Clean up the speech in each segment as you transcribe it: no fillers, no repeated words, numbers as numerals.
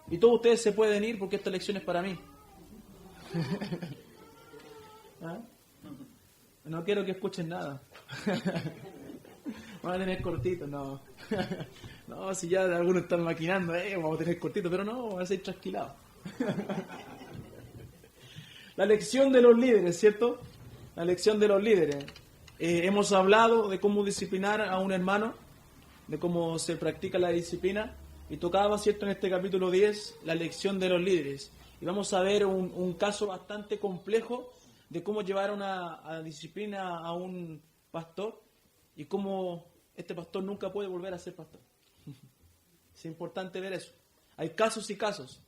Y todos ustedes se pueden ir porque esta lección es para mí. ¿Ah? No quiero que escuchen nada. Vamos a tener cortito, no. No, si ya algunos están maquinando, vamos a tener cortito, pero no, vamos a ser trasquilados. La lección de los líderes, ¿cierto? La lección de los líderes. Hemos hablado de cómo disciplinar a un hermano, de cómo se practica la disciplina, y tocaba, ¿cierto?, en este capítulo 10, la lección de los líderes. Y vamos a ver un caso bastante complejo de cómo llevar a disciplina a un pastor y cómo este pastor nunca puede volver a ser pastor. Es importante ver eso. Hay casos y casos.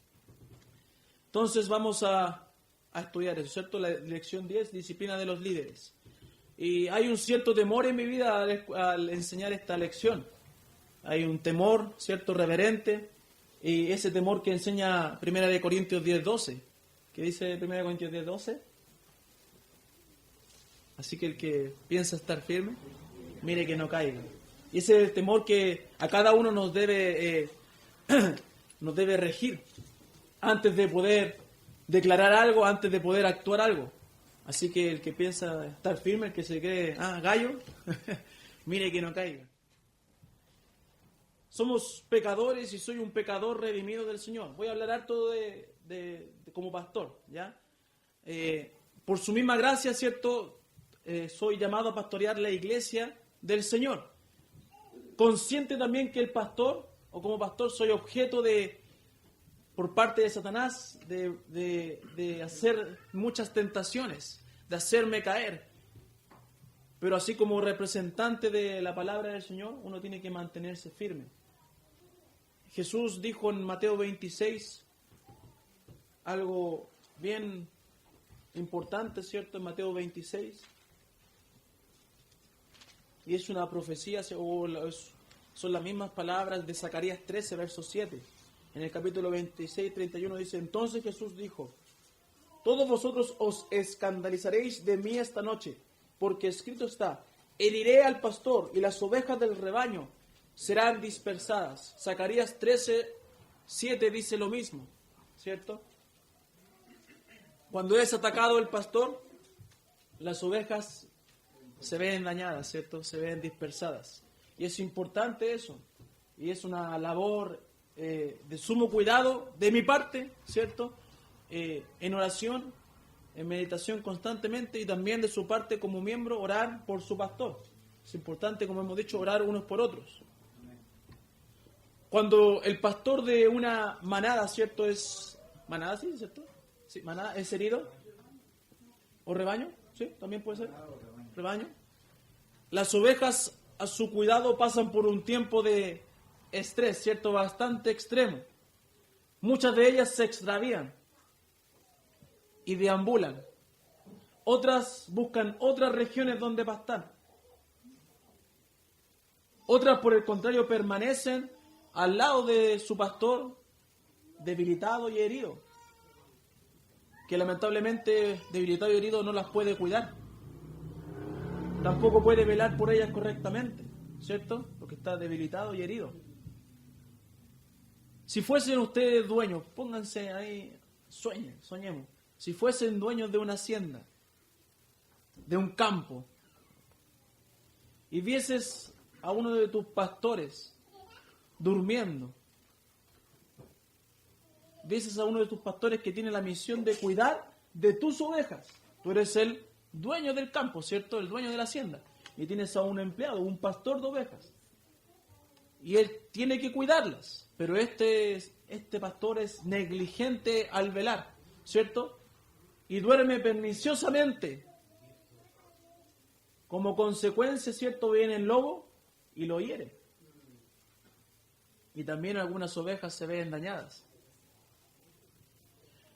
Entonces vamos a estudiar eso, ¿cierto? La lección 10, disciplina de los líderes. Y hay un cierto temor en mi vida al enseñar esta lección. Hay un temor, ¿cierto?, reverente, y ese temor que enseña 1 Corintios 10:12. ¿Qué dice 1 Corintios 10:12? Así que el que piensa estar firme, mire que no caiga. Y ese es el temor que a cada uno nos debe regir antes de poder declarar algo, antes de poder actuar algo. Así que el que piensa estar firme, el que se cree gallo, mire que no caiga. Somos pecadores y soy un pecador redimido del Señor. Voy a hablar harto de como pastor, ¿ya? Por su misma gracia, ¿cierto? Soy llamado a pastorear la iglesia del Señor. Consciente también que el pastor, o como pastor, soy objeto por parte de Satanás, de hacer muchas tentaciones, de hacerme caer. Pero así como representante de la palabra del Señor, uno tiene que mantenerse firme. Jesús dijo en Mateo 26 algo bien importante, ¿cierto? En Mateo 26. Y es una profecía, son las mismas palabras de Zacarías 13, verso 7. En el capítulo 26, 31 dice: entonces Jesús dijo: todos vosotros os escandalizaréis de mí esta noche, porque escrito está: heriré al pastor y las ovejas del rebaño serán dispersadas. Zacarías 13, 7 dice lo mismo, ¿cierto? Cuando es atacado el pastor, las ovejas se ven dañadas, ¿cierto? Se ven dispersadas. Y es importante eso. Y es una labor de sumo cuidado de mi parte, ¿cierto? En oración, en meditación constantemente, y también de su parte como miembro, orar por su pastor. Es importante, como hemos dicho, orar unos por otros. Cuando el pastor de una manada, ¿cierto? Es manada, ¿sí? ¿Cierto? Sí, manada, es herido. ¿O rebaño? ¿Sí? También puede ser. Rebaño. Las ovejas a su cuidado pasan por un tiempo de estrés, ¿cierto? Bastante extremo. Muchas de ellas se extravían y deambulan. Otras buscan otras regiones donde pastar. Otras, por el contrario, permanecen al lado de su pastor, debilitado y herido, que lamentablemente debilitado y herido no las puede cuidar. Tampoco puede velar por ellas correctamente, ¿cierto? Porque está debilitado y herido. Si fuesen ustedes dueños, pónganse ahí, soñemos. Si fuesen dueños de una hacienda, de un campo, y vieses a uno de tus pastores durmiendo, vieses a uno de tus pastores que tiene la misión de cuidar de tus ovejas. Tú eres el dueño del campo, ¿cierto? El dueño de la hacienda. Y tienes a un empleado, un pastor de ovejas. Y él tiene que cuidarlas. Pero este pastor es negligente al velar, ¿cierto? Y duerme perniciosamente. Como consecuencia, ¿cierto? Viene el lobo y lo hiere. Y también algunas ovejas se ven dañadas.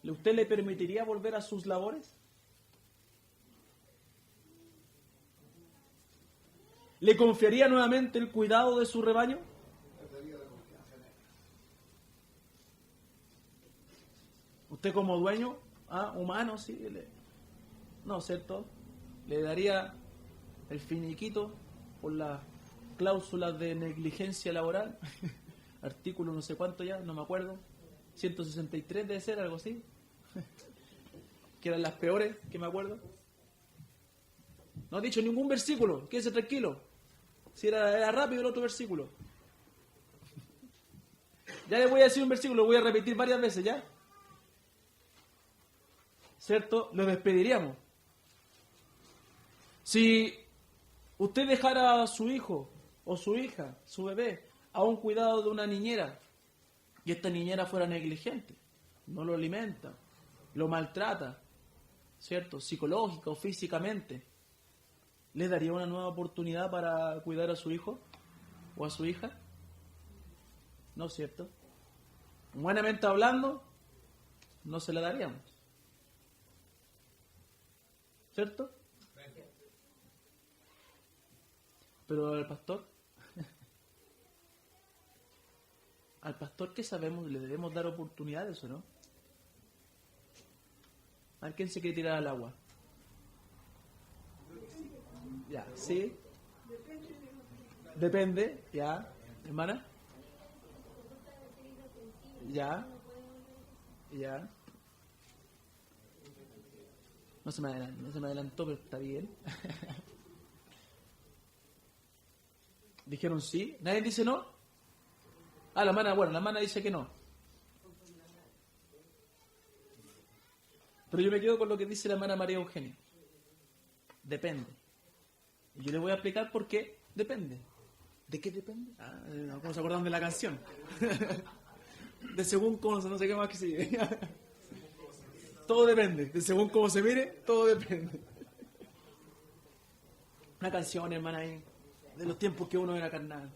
¿Usted le permitiría volver a sus labores? ¿Le confiaría nuevamente el cuidado de su rebaño? Usted como dueño, humano, sí, no, ¿cierto? Le daría el finiquito por las cláusulas de negligencia laboral, artículo no sé cuánto ya, no me acuerdo, 163 debe ser, algo así. Que eran las peores, que me acuerdo. No he dicho ningún versículo, quédese tranquilo. Si era rápido el otro versículo. Ya le voy a decir un versículo, lo voy a repetir varias veces, ¿ya? ¿Cierto? Lo despediríamos. Si usted dejara a su hijo o su hija, su bebé, a un cuidado de una niñera, y esta niñera fuera negligente, no lo alimenta, lo maltrata, ¿cierto? Psicológica o físicamente, ¿le daría una nueva oportunidad para cuidar a su hijo o a su hija? ¿No es cierto? Humanamente hablando, no se la daríamos. ¿Cierto? Pero al pastor, al pastor, ¿qué sabemos? ¿Le debemos dar oportunidades o no? ¿A quién se quiere tirar al agua? Ya, ¿sí? Depende, ya. ¿Hermana? Ya. Ya. No se me adelantó, pero está bien. Dijeron sí. ¿Nadie dice no? Ah, la hermana dice que no. Pero yo me quedo con lo que dice la hermana María Eugenia. Depende. Y yo le voy a explicar por qué depende. ¿De qué depende? ¿Cómo se acuerdan de la canción? De según cómo, no sé qué más que sigue. Todo depende. De según cómo se mire, todo depende. Una canción, hermana, ahí, de los tiempos que uno era carnal.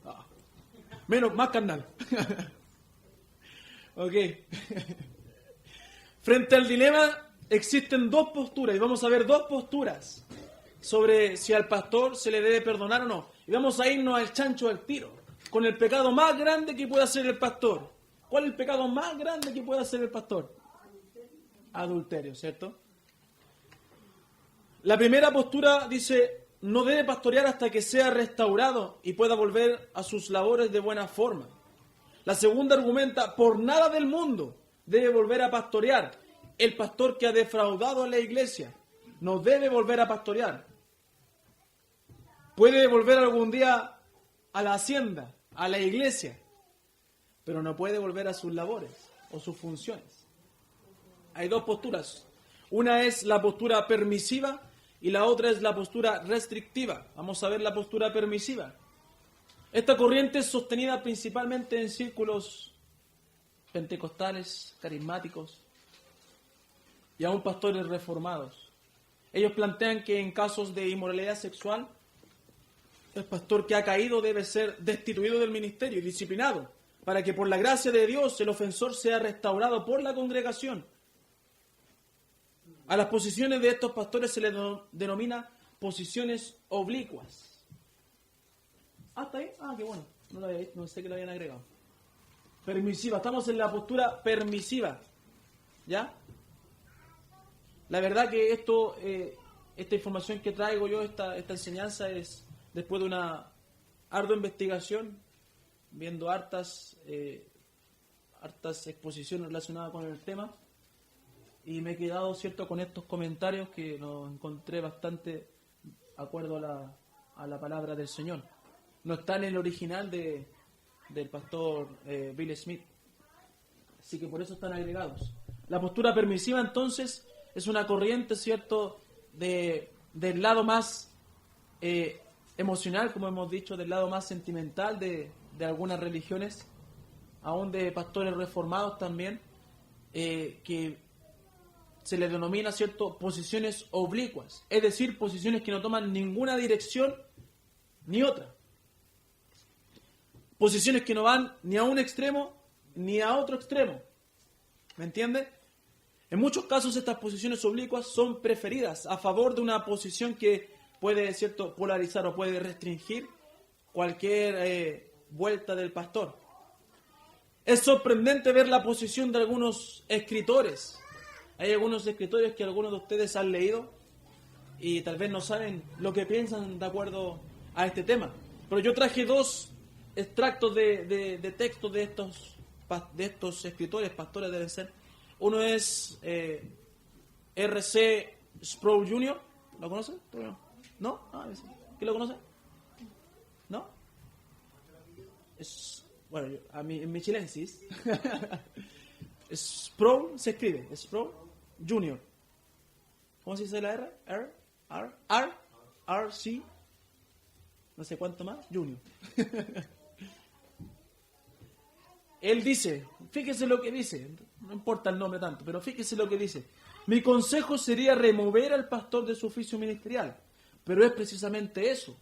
Más carnal. Ok. Frente al dilema existen dos posturas, y vamos a ver dos posturas sobre si al pastor se le debe perdonar o no. Y vamos a irnos al chancho del tiro, con el pecado más grande que puede hacer el pastor. ¿Cuál es el pecado más grande que puede hacer el pastor? Adulterio, ¿cierto? La primera postura dice, no debe pastorear hasta que sea restaurado y pueda volver a sus labores de buena forma. La segunda argumenta, por nada del mundo debe volver a pastorear. El pastor que ha defraudado a la iglesia no debe volver a pastorear. Puede volver algún día a la hacienda, a la iglesia, pero no puede volver a sus labores o sus funciones. Hay dos posturas. Una es la postura permisiva y la otra es la postura restrictiva. Vamos a ver la postura permisiva. Esta corriente es sostenida principalmente en círculos pentecostales, carismáticos y aún pastores reformados. Ellos plantean que en casos de inmoralidad sexual, el pastor que ha caído debe ser destituido del ministerio y disciplinado, para que por la gracia de Dios el ofensor sea restaurado por la congregación. A las posiciones de estos pastores se les denomina posiciones oblicuas. ¿Hasta ahí? Qué bueno. No lo había visto, no sé que lo habían agregado. Permisiva. Estamos en la postura permisiva. ¿Ya? La verdad que esta información que traigo yo, esta enseñanza es después de una ardua investigación, viendo hartas exposiciones relacionadas con el tema. Y me he quedado, ¿cierto?, con estos comentarios que los encontré bastante de acuerdo a la palabra del Señor. No está en el original del pastor Bill Smith. Así que por eso están agregados. La postura permisiva, entonces, es una corriente, ¿cierto?, del lado más emocional, como hemos dicho, del lado más sentimental de algunas religiones, aún de pastores reformados también, que se les denomina, ¿cierto?, posiciones oblicuas, es decir, posiciones que no toman ninguna dirección ni otra. Posiciones que no van ni a un extremo ni a otro extremo. ¿Me entiende? En muchos casos estas posiciones oblicuas son preferidas a favor de una posición que puede, ¿cierto?, polarizar o puede restringir cualquier vuelta del pastor. Es sorprendente ver la posición de algunos escritores. Hay algunos escritores que algunos de ustedes han leído y tal vez no saben lo que piensan de acuerdo a este tema. Pero yo traje dos extractos de textos de estos estos escritores, pastores deben ser. Uno es R.C. Sproul Jr. ¿Lo conoce? ¿No? ¿Quién lo conoce? ¿No? Bueno, en mi chilensis. Sproul se escribe. Sproul Jr. ¿Cómo se dice la R? R.C. No sé cuánto más. Jr. Él dice, fíjese lo que dice, no importa el nombre tanto, pero fíjese lo que dice. Mi consejo sería remover al pastor de su oficio ministerial, pero es precisamente eso,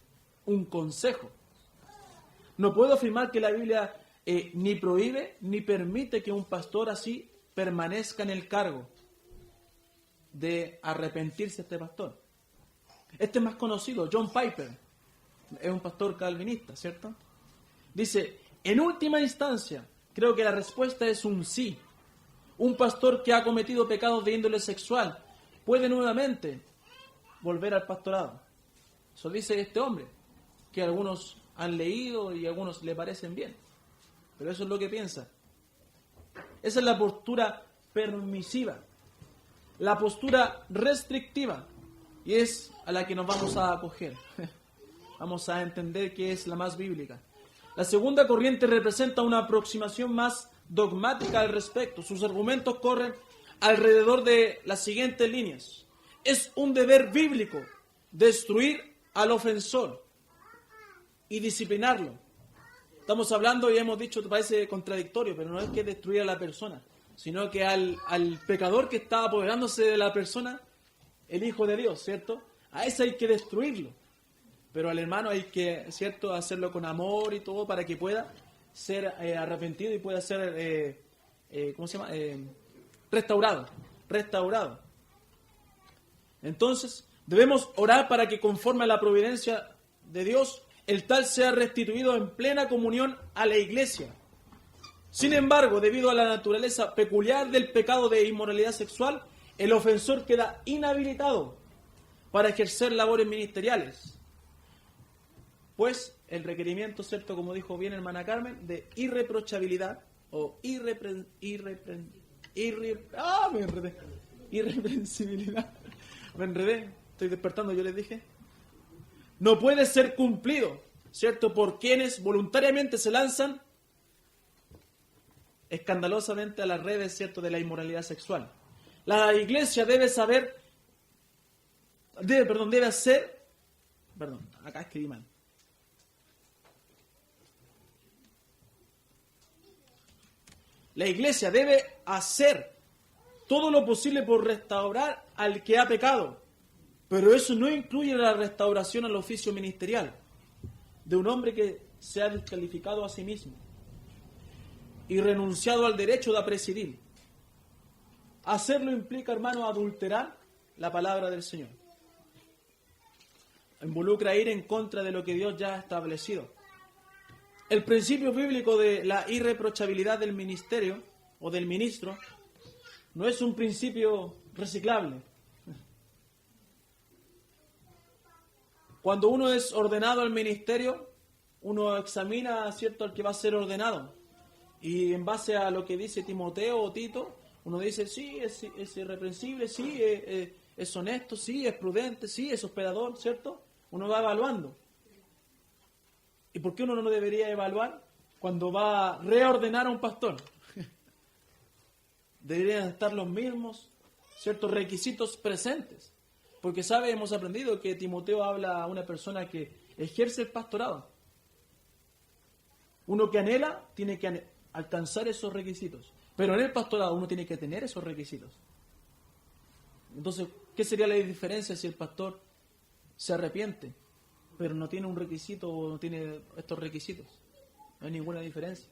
un consejo. No puedo afirmar que la Biblia ni prohíbe ni permite que un pastor así permanezca en el cargo de arrepentirse este pastor. Este es más conocido, John Piper, es un pastor calvinista, ¿cierto? Dice, en última instancia, creo que la respuesta es un sí. Un pastor que ha cometido pecados de índole sexual puede nuevamente volver al pastorado. Eso dice este hombre, que algunos han leído y a algunos le parecen bien. Pero eso es lo que piensa. Esa es la postura permisiva, la postura restrictiva, y es a la que nos vamos a acoger. Vamos a entender que es la más bíblica. La segunda corriente representa una aproximación más dogmática al respecto. Sus argumentos corren alrededor de las siguientes líneas. Es un deber bíblico destruir al ofensor y disciplinarlo. Estamos hablando, y hemos dicho, parece contradictorio, pero no es que destruir a la persona, sino que al pecador que está apoderándose de la persona, el Hijo de Dios, ¿cierto? A ese hay que destruirlo. Pero al hermano hay que, ¿cierto?, hacerlo con amor y todo para que pueda ser arrepentido y pueda ser, ¿cómo se llama? Restaurado. Entonces, debemos orar para que conforme a la providencia de Dios, el tal sea restituido en plena comunión a la iglesia. Sin embargo, debido a la naturaleza peculiar del pecado de inmoralidad sexual, el ofensor queda inhabilitado para ejercer labores ministeriales. Pues el requerimiento, ¿cierto?, como dijo bien hermana Carmen, de irreprochabilidad o irreprensibilidad. Me enredé, estoy despertando, yo les dije. No puede ser cumplido, ¿cierto?, por quienes voluntariamente se lanzan escandalosamente a las redes, ¿cierto?, de la inmoralidad sexual. La iglesia debe acá escribí mal. La iglesia debe hacer todo lo posible por restaurar al que ha pecado, pero eso no incluye la restauración al oficio ministerial de un hombre que se ha descalificado a sí mismo y renunciado al derecho de presidir. Hacerlo implica, hermano, adulterar la palabra del Señor. Involucra ir en contra de lo que Dios ya ha establecido. El principio bíblico de la irreprochabilidad del ministerio o del ministro no es un principio reciclable. Cuando uno es ordenado al ministerio, uno examina, ¿cierto?, al que va a ser ordenado. Y en base a lo que dice Timoteo o Tito, uno dice, sí, es irreprensible, sí, es honesto, sí, es prudente, sí, es hospedador, ¿cierto? Uno va evaluando. ¿Y por qué uno no debería evaluar cuando va a reordenar a un pastor? Deberían estar los mismos, ¿ciertos?, requisitos presentes. Porque, ¿sabe? Hemos aprendido que Timoteo habla a una persona que ejerce el pastorado. Uno que anhela tiene que alcanzar esos requisitos. Pero en el pastorado uno tiene que tener esos requisitos. Entonces, ¿qué sería la diferencia si el pastor se arrepiente, pero no tiene un requisito o no tiene estos requisitos? No hay ninguna diferencia.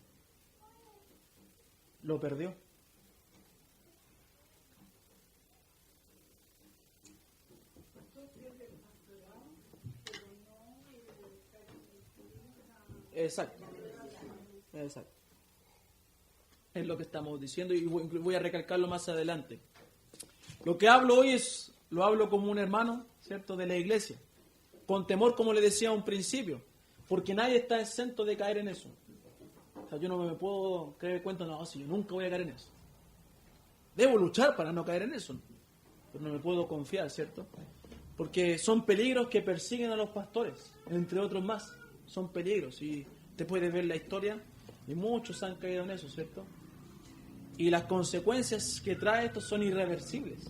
Lo perdió. Exacto. Es lo que estamos diciendo y voy a recalcarlo más adelante. Lo que hablo hoy lo hablo como un hermano, ¿cierto?, de la iglesia. Con temor, como le decía a un principio, porque nadie está exento de caer en eso. cuenta. Yo no me puedo creer el cuento, no, si yo nunca voy a caer en eso. Debo luchar para no caer en eso, pero no me puedo confiar, ¿cierto? Porque son peligros que persiguen a los pastores, entre otros más. Son peligros, y te puedes ver la historia, y muchos han caído en eso, ¿cierto? Y las consecuencias que trae esto son irreversibles.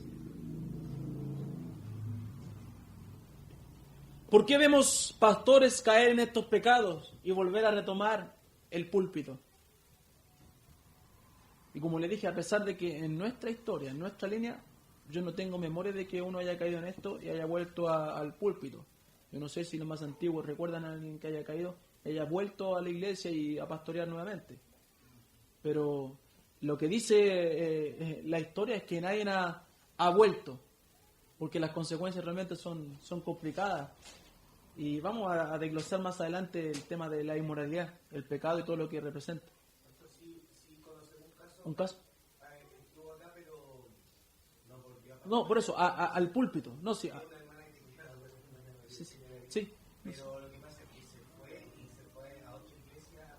¿Por qué vemos pastores caer en estos pecados y volver a retomar el púlpito? Y como le dije, a pesar de que en nuestra historia, en nuestra línea, yo no tengo memoria de que uno haya caído en esto y haya vuelto al púlpito. Yo no sé si los más antiguos recuerdan a alguien que haya caído y haya vuelto a la iglesia y a pastorear nuevamente. Pero lo que dice la historia es que nadie ha vuelto, porque las consecuencias realmente son complicadas. Y vamos a desglosar más adelante el tema de la inmoralidad, el pecado y todo lo que representa. ¿Un caso? No, por eso, al púlpito. No, sí. Sí. Pero lo que pasa es que se fue a otra iglesia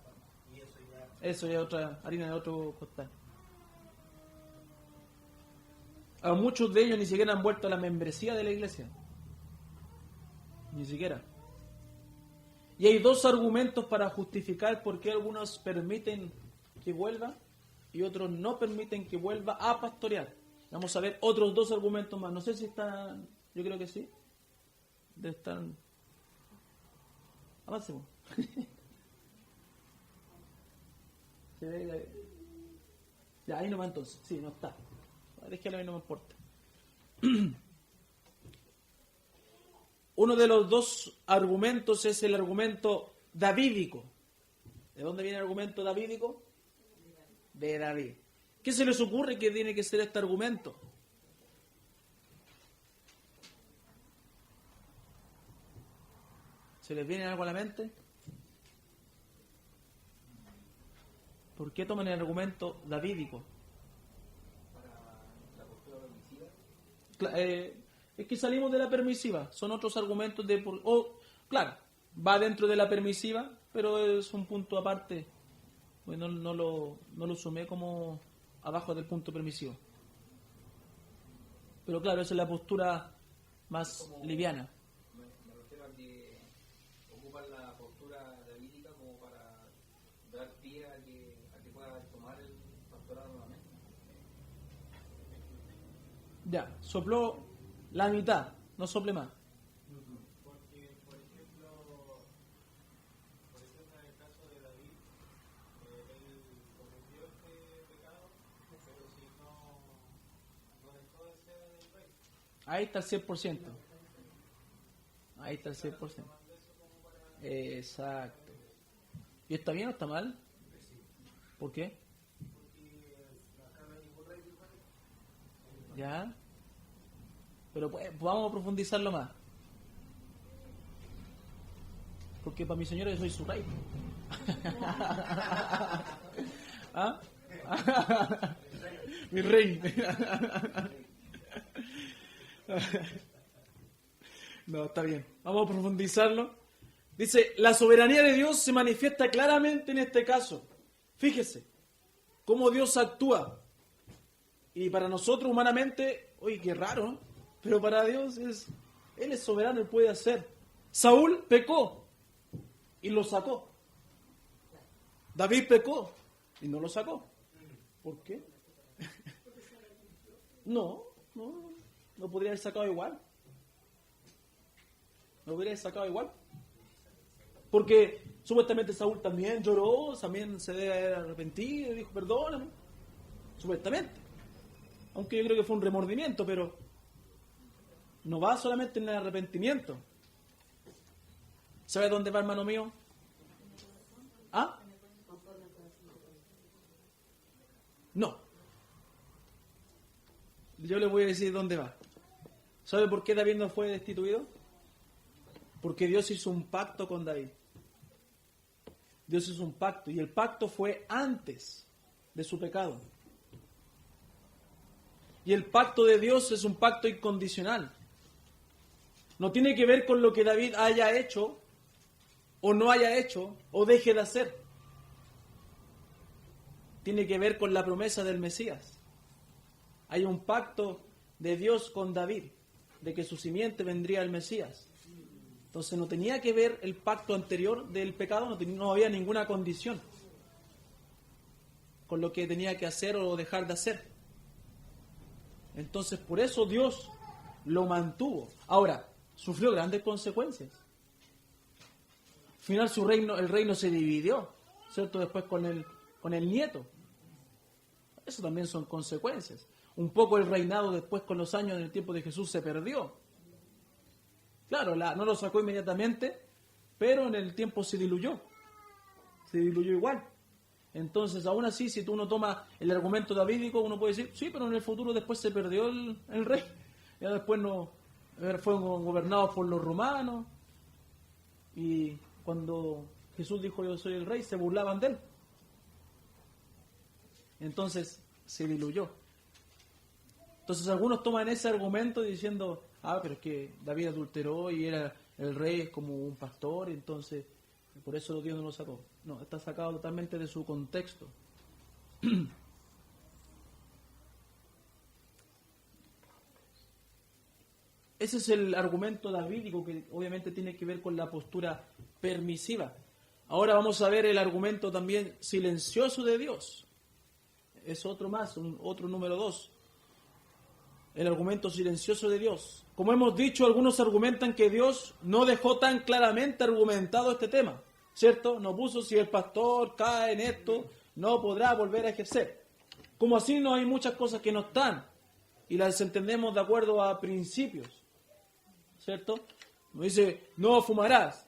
y eso ya... Eso ya es otra harina de otro costal. A muchos de ellos ni siquiera han vuelto a la membresía de la iglesia. Ni siquiera. Y hay dos argumentos para justificar por qué algunos permiten que vuelva y otros no permiten que vuelva a pastorear. Vamos a ver otros dos argumentos más. No sé si están... Yo creo que sí. De estar... Avancemos. Ya, ahí no va entonces. Sí, no está. Déjalo ahí, no me importa. Uno de los dos argumentos es el argumento davídico. ¿De dónde viene el argumento davídico? De David. ¿Qué se les ocurre que tiene que ser este argumento? ¿Se les viene algo a la mente? ¿Por qué toman el argumento davídico? Para la postura permisiva. Es que salimos de la permisiva. Son otros argumentos de... claro, va dentro de la permisiva, pero es un punto aparte. Bueno, no lo sumé como abajo del punto permisivo. Pero claro, esa es la postura más liviana. Me refiero a que ocupan la postura davídica como para dar pie a que pueda tomar el pastorado nuevamente. Ya, sopló la mitad, no sople más. Porque, por ejemplo, en el caso de David, él cometió este pecado, pero si no dejó de ser el rey. Ahí está el 100%. Ahí está el 100%. Exacto. ¿Y está bien o está mal? ¿Por qué? ¿Ya? Pero pues, vamos a profundizarlo más. Porque para mi señora yo soy su rey. ¿Ah? Mi rey. No, está bien. Vamos a profundizarlo. Dice, la soberanía de Dios se manifiesta claramente en este caso. Fíjese cómo Dios actúa. Y para nosotros humanamente, oye, qué raro, ¿no? Pero para Dios Él es soberano, Él puede hacer. Saúl pecó y lo sacó. David pecó y no lo sacó. ¿Por qué? No podría haber sacado igual. No podría haber sacado igual. Porque supuestamente Saúl también lloró, también se debe haber arrepentido y dijo, perdóname. Supuestamente. Aunque yo creo que fue un remordimiento, pero no va solamente en el arrepentimiento. ¿Sabe dónde va, hermano mío? ¿Ah? No. Yo le voy a decir dónde va. ¿Sabe por qué David no fue destituido? Porque Dios hizo un pacto con David. Dios hizo un pacto, y el pacto fue antes de su pecado. Y el pacto de Dios es un pacto incondicional. No tiene que ver con lo que David haya hecho, o no haya hecho, o deje de hacer. tiene que ver con la promesa del Mesías. Hay un pacto de Dios con David, de que su simiente vendría el Mesías. Entonces no tenía que ver el pacto anterior del pecado, no había ninguna condición con lo que tenía que hacer o dejar de hacer. Entonces por eso Dios lo mantuvo. Ahora, sufrió grandes consecuencias. Al final el reino se dividió, ¿cierto? Después con el nieto. Eso también son consecuencias. Un poco el reinado después con los años en el tiempo de Jesús se perdió. Claro, no lo sacó inmediatamente, pero en el tiempo se diluyó. Se diluyó igual. Entonces, aún así, si uno toma el argumento davídico, uno puede decir, sí, pero en el futuro después se perdió el rey. Ya después no fueron gobernados por los romanos. Y cuando Jesús dijo, yo soy el rey, se burlaban de él. Entonces, se diluyó. Entonces, algunos toman ese argumento diciendo, pero es que David adulteró y era el rey es como un pastor, y entonces por eso Dios no lo sacó. No, está sacado totalmente de su contexto. Ese es el argumento davídico, que obviamente tiene que ver con la postura permisiva. Ahora vamos a ver el argumento también silencioso de Dios. Es otro más, otro número 2. El argumento silencioso de Dios. Como hemos dicho, algunos argumentan que Dios no dejó tan claramente argumentado este tema, ¿cierto? No puso si el pastor cae en esto, no podrá volver a ejercer. Como así no hay muchas cosas que no están y las entendemos de acuerdo a principios, ¿cierto? Nos dice, no fumarás.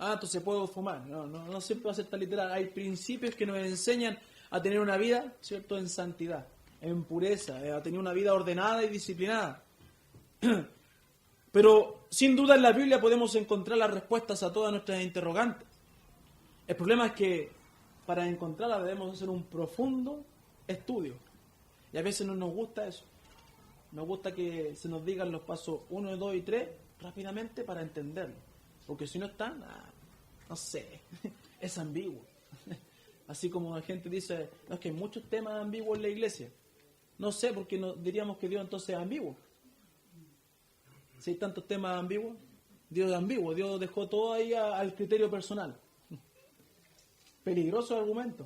Entonces puedo fumar. No siempre va a ser tan literal. Hay principios que nos enseñan a tener una vida, ¿cierto?, en santidad, en pureza, a tener una vida ordenada y disciplinada. Pero sin duda en la Biblia podemos encontrar las respuestas a todas nuestras interrogantes. El problema es que para encontrarlas debemos hacer un profundo estudio. Y a veces no nos gusta eso. Nos gusta que se nos digan los pasos 1, 2 y 3 rápidamente para entenderlo. Porque si no están, no sé, es ambiguo. Así como la gente dice, no, es que hay muchos temas ambiguos en la iglesia. No sé, porque no diríamos que Dios entonces es ambiguo. Si hay tantos temas ambiguos, Dios es ambiguo. Dios dejó todo ahí al criterio personal. Peligroso argumento.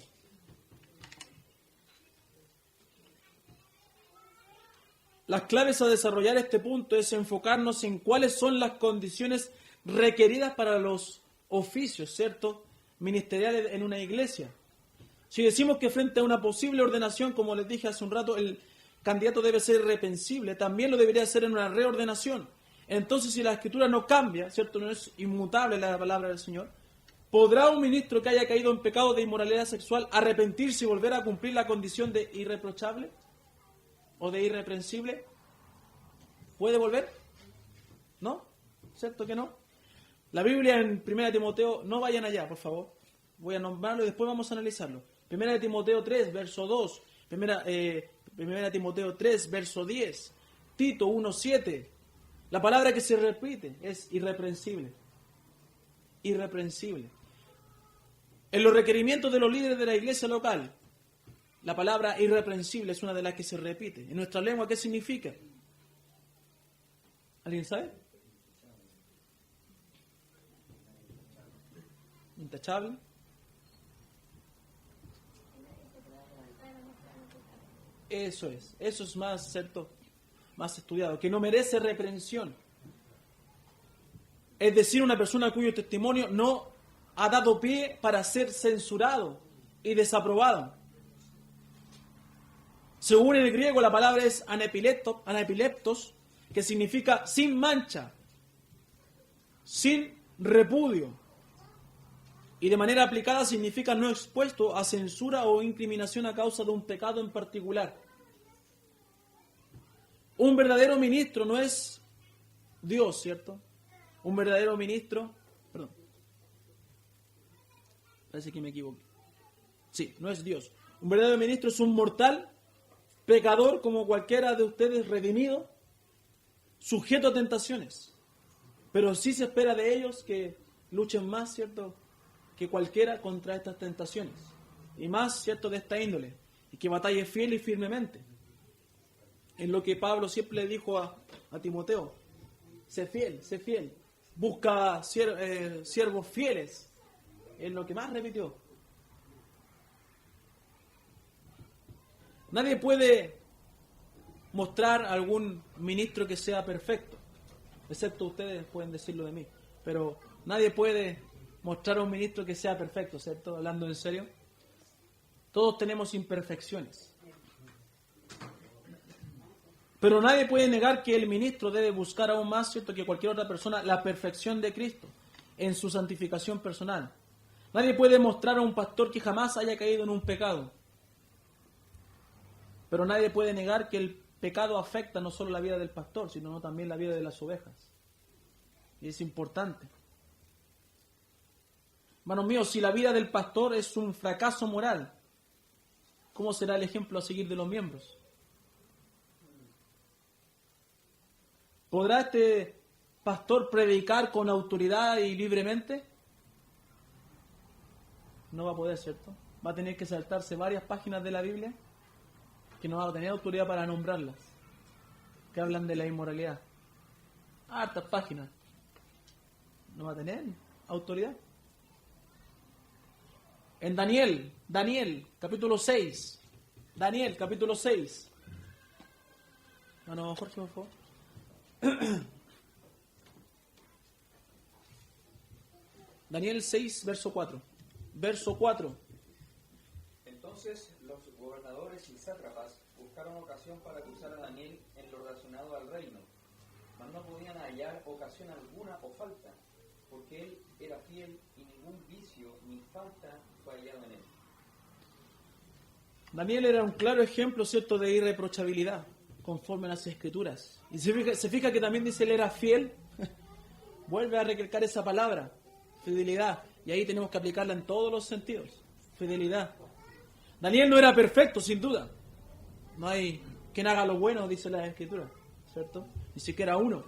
Las claves a desarrollar este punto es enfocarnos en cuáles son las condiciones requeridas para los oficios, ¿cierto?, ministeriales en una iglesia. Si decimos que frente a una posible ordenación, como les dije hace un rato, el candidato debe ser irreprensible, también lo debería ser en una reordenación. Entonces, si la escritura no cambia, ¿cierto?, no es inmutable la palabra del Señor, ¿podrá un ministro que haya caído en pecado de inmoralidad sexual arrepentirse y volver a cumplir la condición de irreprochable o de irreprensible? ¿Puede volver? ¿No? ¿Cierto que no? La Biblia en 1 Timoteo, no vayan allá, por favor. Voy a nombrarlo y después vamos a analizarlo. 1 Timoteo 3, verso 2. 1 Timoteo 3, verso 10. Tito 1, 7. La palabra que se repite es irreprensible. Irreprensible. En los requerimientos de los líderes de la iglesia local, la palabra irreprensible es una de las que se repite. En nuestra lengua, ¿qué significa? ¿Alguien sabe? Intachable. Eso es más, ¿cierto?, más estudiado, que no merece reprensión. Es decir, una persona cuyo testimonio no ha dado pie para ser censurado y desaprobado. Según el griego, la palabra es anapileptos, que significa sin mancha, sin repudio. Y de manera aplicada significa no expuesto a censura o incriminación a causa de un pecado en particular. Un verdadero ministro no es Dios, ¿cierto? Un verdadero ministro, perdón, parece que me equivoqué. Sí, no es Dios. Un verdadero ministro es un mortal, pecador como cualquiera de ustedes, redimido, sujeto a tentaciones. Pero sí se espera de ellos que luchen más, ¿cierto?, que cualquiera contra estas tentaciones. Y más, ¿cierto?, de esta índole. y que batalle fiel y firmemente. Es lo que Pablo siempre le dijo a Timoteo. Sé fiel. Busca siervos fieles. Es lo que más repitió. Nadie puede mostrar a algún ministro que sea perfecto, excepto ustedes pueden decirlo de mí, pero nadie puede mostrar a un ministro que sea perfecto, ¿cierto? Hablando en serio. Todos tenemos imperfecciones. Pero nadie puede negar que el ministro debe buscar aún más, ¿cierto?, que cualquier otra persona, la perfección de Cristo en su santificación personal. Nadie puede mostrar a un pastor que jamás haya caído en un pecado. Pero nadie puede negar que el pecado afecta no solo la vida del pastor, sino también la vida de las ovejas. Y es importante. Hermanos míos, si la vida del pastor es un fracaso moral, ¿cómo será el ejemplo a seguir de los miembros? ¿Podrá este pastor predicar con autoridad y libremente? No va a poder, ¿cierto? Va a tener que saltarse varias páginas de la Biblia que no va a tener autoridad para nombrarlas, que hablan de la inmoralidad. Hartas páginas. No va a tener autoridad. En Daniel, capítulo 6. Daniel, capítulo 6. No, Jorge, por favor. Daniel 6, verso 4. Verso 4. Entonces los gobernadores y sátrapas buscaron ocasión para acusar a Daniel en lo relacionado al reino, mas no podían hallar ocasión alguna o falta, porque él era fiel y ningún vicio ni falta fue hallado en él. Daniel era un claro ejemplo, ¿cierto?, de irreprochabilidad, conforme a las Escrituras. Y se fija que también dice él era fiel. Vuelve a recalcar esa palabra, fidelidad. Y ahí tenemos que aplicarla en todos los sentidos. Fidelidad. Daniel no era perfecto, sin duda. No hay quien haga lo bueno, dice la Escritura, ¿cierto? Ni siquiera uno.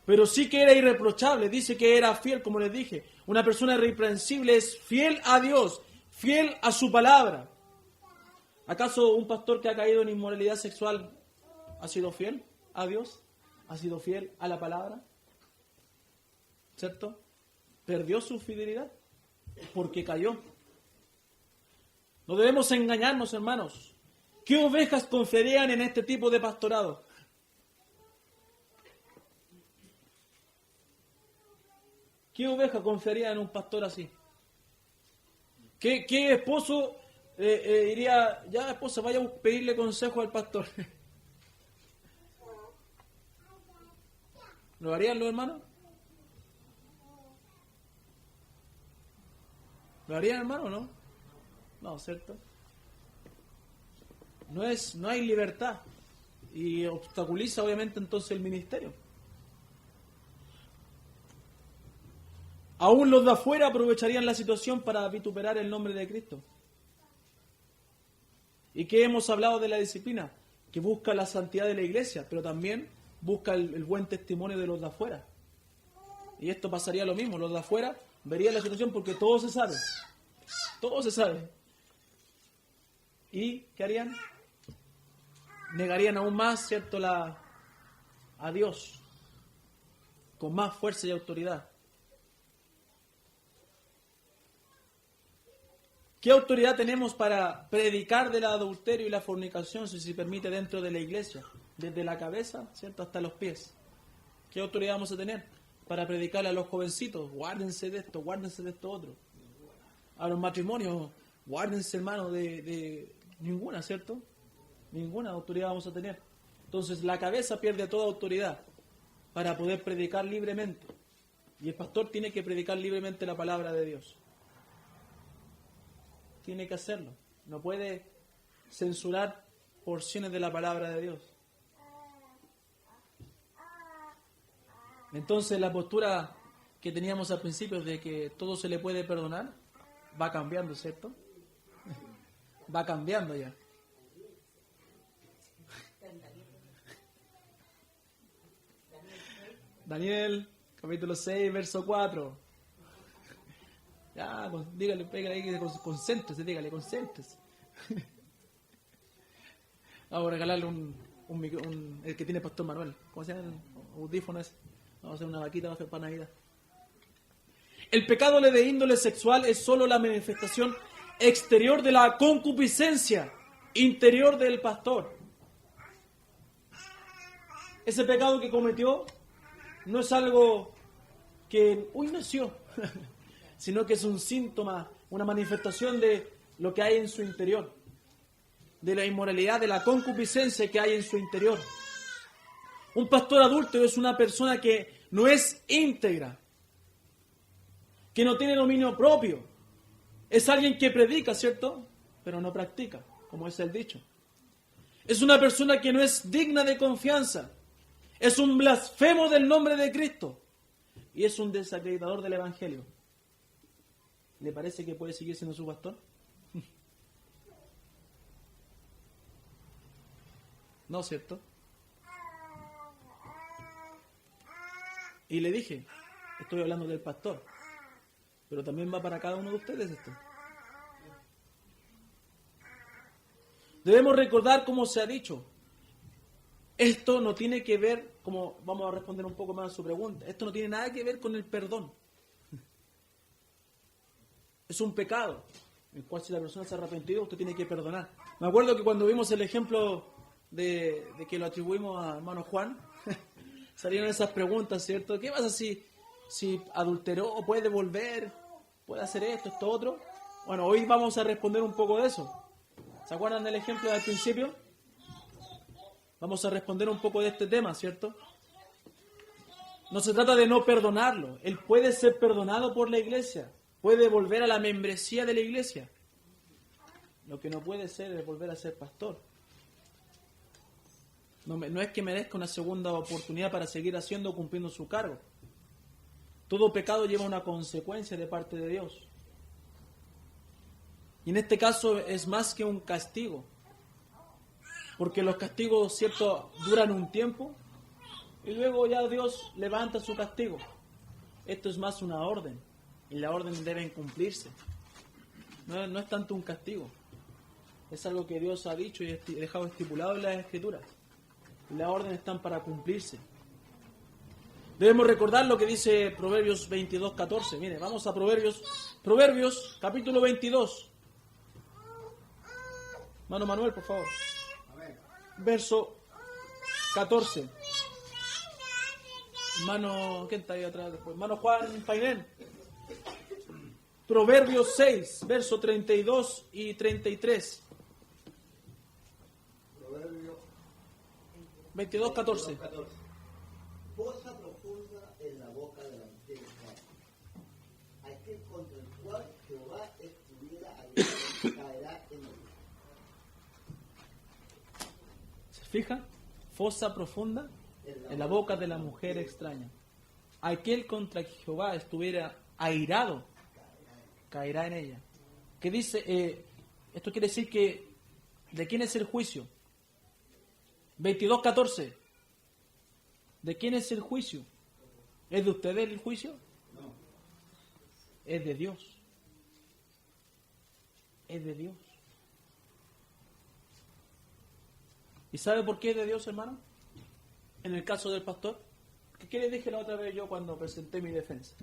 Pero sí que era irreprochable, dice que era fiel, como les dije. Una persona irreprensible es fiel a Dios, fiel a su palabra. ¿Acaso un pastor que ha caído en inmoralidad sexual ha sido fiel a Dios? ¿Ha sido fiel a la palabra? ¿Cierto? Perdió su fidelidad porque cayó. No debemos engañarnos, hermanos. ¿Qué ovejas confiarían en este tipo de pastorado? ¿Qué oveja confiaría en un pastor así? ¿Qué esposo diría, ya esposa, vaya a pedirle consejo al pastor? ¿Lo harían los hermanos? ¿Lo harían, hermano, o no? No, ¿cierto? No hay libertad y obstaculiza obviamente entonces el ministerio. Aún los de afuera aprovecharían la situación para vituperar el nombre de Cristo. ¿Y qué hemos hablado de la disciplina? Que busca la santidad de la iglesia, pero también busca el buen testimonio de los de afuera. Y esto pasaría lo mismo, los de afuera verían la situación porque todo se sabe. Todo se sabe. ¿Y qué harían? Negarían aún más, ¿cierto?, a Dios, con más fuerza y autoridad. ¿Qué autoridad tenemos para predicar del adulterio y la fornicación, si se permite, dentro de la iglesia? Desde la cabeza, ¿cierto?, hasta los pies. ¿Qué autoridad vamos a tener para predicarle a los jovencitos? Guárdense de esto otro. A los matrimonios, guárdense, hermano, de ninguna, ¿cierto? Ninguna autoridad vamos a tener. Entonces la cabeza pierde toda autoridad para poder predicar libremente. Y el pastor tiene que predicar libremente la palabra de Dios. Tiene que hacerlo. No puede censurar porciones de la palabra de Dios. Entonces la postura que teníamos al principio de que todo se le puede perdonar va cambiando, ¿cierto? Va cambiando ya. Daniel, capítulo 6, verso 4. Ya, dígale, pégale ahí, concéntrese, dígale, concéntrese. Vamos a regalarle el que tiene Pastor Manuel. ¿Cómo se llama? El audífono ese. Vamos a hacer una vaquita para Navidad. El pecado de índole sexual es solo la manifestación exterior de la concupiscencia interior del pastor. Ese pecado que cometió no es algo que hoy nació, sino que es un síntoma, una manifestación de lo que hay en su interior, de la inmoralidad, de la concupiscencia que hay en su interior. Un pastor adúltero es una persona que no es íntegra, que no tiene dominio propio. Es alguien que predica, ¿cierto? Pero no practica, como es el dicho. Es una persona que no es digna de confianza. Es un blasfemo del nombre de Cristo. Y es un desacreditador del Evangelio. ¿Le parece que puede seguir siendo su pastor? No, ¿cierto? Y le dije, estoy hablando del pastor, pero también va para cada uno de ustedes esto. Debemos recordar, como se ha dicho, esto no tiene que ver, como vamos a responder un poco más a su pregunta, esto no tiene nada que ver con el perdón. Es un pecado, el cual si la persona se ha arrepentido, usted tiene que perdonar. Me acuerdo que cuando vimos el ejemplo de que lo atribuimos a hermano Juan, salieron esas preguntas, ¿cierto? ¿Qué pasa si adulteró, puede volver, puede hacer esto, otro? Bueno, hoy vamos a responder un poco de eso. ¿Se acuerdan del ejemplo del principio? Vamos a responder un poco de este tema, ¿cierto? No se trata de no perdonarlo. Él puede ser perdonado por la iglesia. Puede volver a la membresía de la iglesia. Lo que no puede ser es volver a ser pastor. No es que merezca una segunda oportunidad para seguir haciendo o cumpliendo su cargo. Todo pecado lleva una consecuencia de parte de Dios. Y en este caso es más que un castigo. Porque los castigos, cierto, duran un tiempo y luego ya Dios levanta su castigo. Esto es más una orden. Y la orden debe cumplirse. No es tanto un castigo. Es algo que Dios ha dicho y dejado estipulado en las Escrituras. Y las órdenes están para cumplirse. Debemos recordar lo que dice Proverbios 22:14. Mire, vamos a Proverbios capítulo 22. Mano Manuel, por favor. Verso 14. Mano, ¿quién está ahí atrás después? Mano Juan Painel. Proverbios 6, verso 32 y 33. Proverbio 22:14. Fosa profunda en la boca de la mujer aquel contra el cual Jehová estuviera ahí, caerá en él. ¿Se fija? Fosa profunda en la boca de la mujer extraña. Aquel contra que Jehová estuviera airado, caerá en ella. ¿Qué dice? Esto quiere decir que, ¿de quién es el juicio? 22:14. ¿De quién es el juicio? ¿Es de ustedes el juicio? No. Es de Dios. Es de Dios. ¿Y sabe por qué es de Dios, hermano? En el caso del pastor. ¿Qué le dije la otra vez yo cuando presenté mi defensa?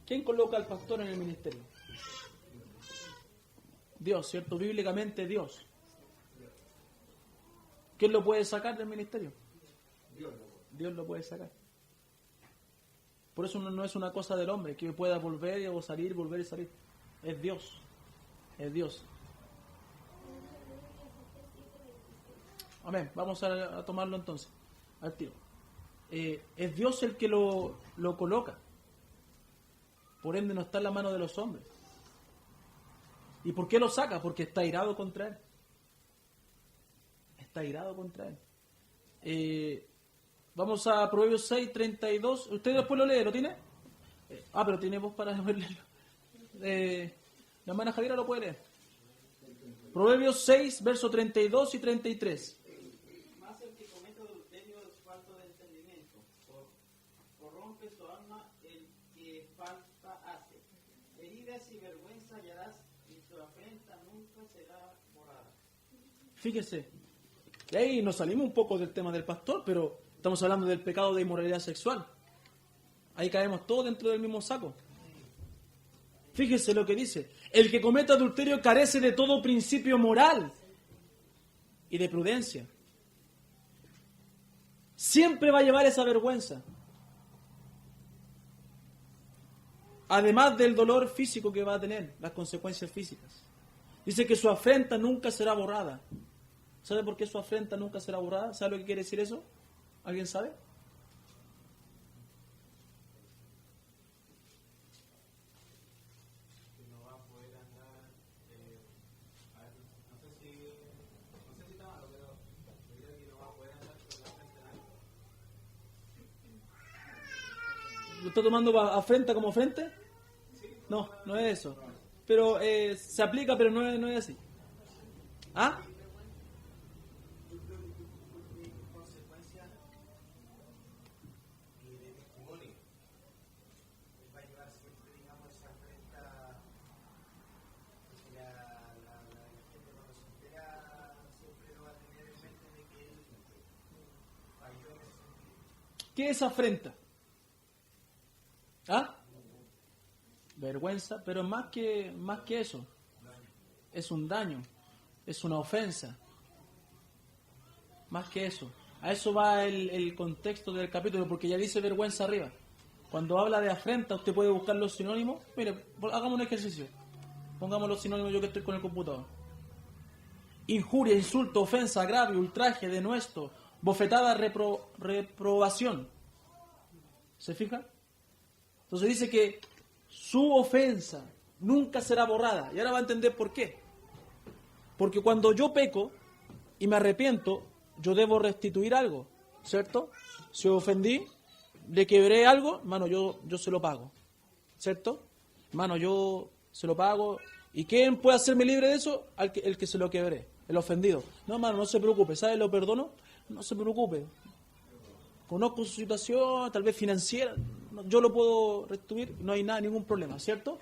¿Quién coloca al pastor en el ministerio? Dios, ¿cierto? Bíblicamente Dios. ¿Quién lo puede sacar del ministerio? Dios lo puede sacar. Por eso no es una cosa del hombre que pueda volver o salir, volver y salir. Es Dios. Es Dios. Amén. Vamos a tomarlo entonces. Al tiro. Es Dios el que lo coloca. Por ende no está en la mano de los hombres. ¿Y por qué lo saca? Porque está irado contra él. Está irado contra él. Vamos a Proverbios 6, 32. Usted después lo lee, ¿lo tiene? Pero tiene voz para leerlo. La hermana Javiera lo puede leer. Proverbios 6, versos 32 y 33. Más el que comete adulterio es falto de entendimiento. Corrompe su alma el que falta hace. Heridas y vergüenza hallarás y su afrenta nunca será morada. Fíjese, Y ahí nos salimos un poco del tema del pastor, pero estamos hablando del pecado de inmoralidad sexual. Ahí caemos todos dentro del mismo saco. Fíjese lo que dice. El que comete adulterio carece de todo principio moral y de prudencia. Siempre va a llevar esa vergüenza. Además del dolor físico que va a tener, las consecuencias físicas. Dice que su afrenta nunca será borrada. ¿Sabe por qué su afrenta nunca será borrada? ¿Sabe lo que quiere decir eso? ¿Alguien sabe? Que no va a poder andar, a ver, no sé si está malo, pero yo creo que no va a poder andar con la frente en alto. ¿Lo está tomando afrenta como frente? No, no es eso. Pero se aplica, pero no es así. ¿Ah? Consecuencia de testimonio. Él va a llevar siempre, digamos, esa frente, porque la gente cuando se entera siempre lo va a tener en mente de que él falló en ese sentido. ¿Qué es afrenta? ¿Ah? Vergüenza, pero más que eso. Es un daño, es una ofensa. Más que eso. A eso va el contexto del capítulo, porque ya dice vergüenza arriba. Cuando habla de afrenta, usted puede buscar los sinónimos. Mire, hagamos un ejercicio. Pongamos los sinónimos yo que estoy con el computador. Injuria, insulto, ofensa, agravio, ultraje, denuesto, bofetada, reprobación. ¿Se fija? Entonces dice que su ofensa nunca será borrada. Y ahora va a entender por qué. Porque cuando yo peco y me arrepiento, yo debo restituir algo, ¿cierto? Si ofendí, le quebré algo, hermano, yo se lo pago, ¿cierto? Hermano, yo se lo pago. ¿Y quién puede hacerme libre de eso? El que se lo quebré, el ofendido. No, hermano, no se preocupe, ¿sabe? Lo perdono, no se preocupe. Conozco su situación, tal vez financiera, yo lo puedo restituir, no hay nada, ningún problema, ¿cierto?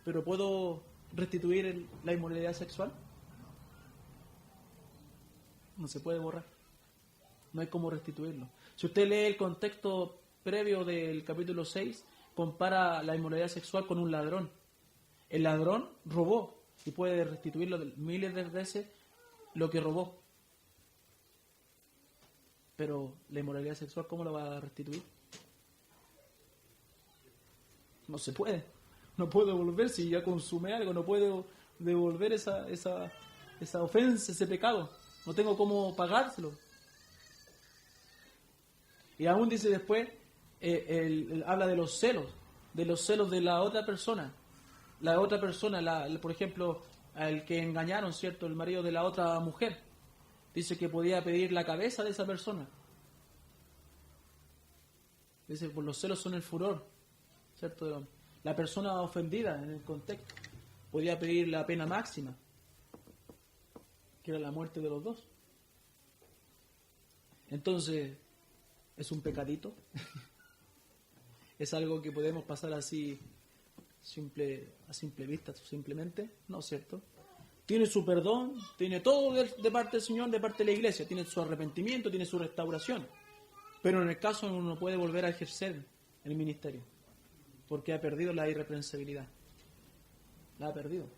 Pero ¿puedo restituir la inmoralidad sexual? No se puede borrar. No hay cómo restituirlo. Si usted lee el contexto previo del capítulo 6, compara la inmoralidad sexual con un ladrón. El ladrón robó y puede restituirlo miles de veces lo que robó. Pero la inmoralidad sexual, ¿cómo lo va a restituir? No se puede. No puedo devolver si ya consumé algo. No puedo devolver esa ofensa, ese pecado. No tengo cómo pagárselo. Y aún dice después, habla de los celos de la otra persona. La otra persona, por ejemplo, al que engañaron, ¿cierto? El marido de la otra mujer. Dice que podía pedir la cabeza de esa persona. Dice, por los celos son el furor, ¿cierto? La persona ofendida en el contexto podía pedir la pena máxima, que era la muerte de los dos. Entonces, ¿es un pecadito? ¿Es algo que podemos pasar así a simple vista, simplemente? No, ¿cierto? Tiene su perdón, tiene todo de parte del Señor, de parte de la iglesia, tiene su arrepentimiento, tiene su restauración. Pero en el caso uno no puede volver a ejercer el ministerio, porque ha perdido la irreprensibilidad. La ha perdido.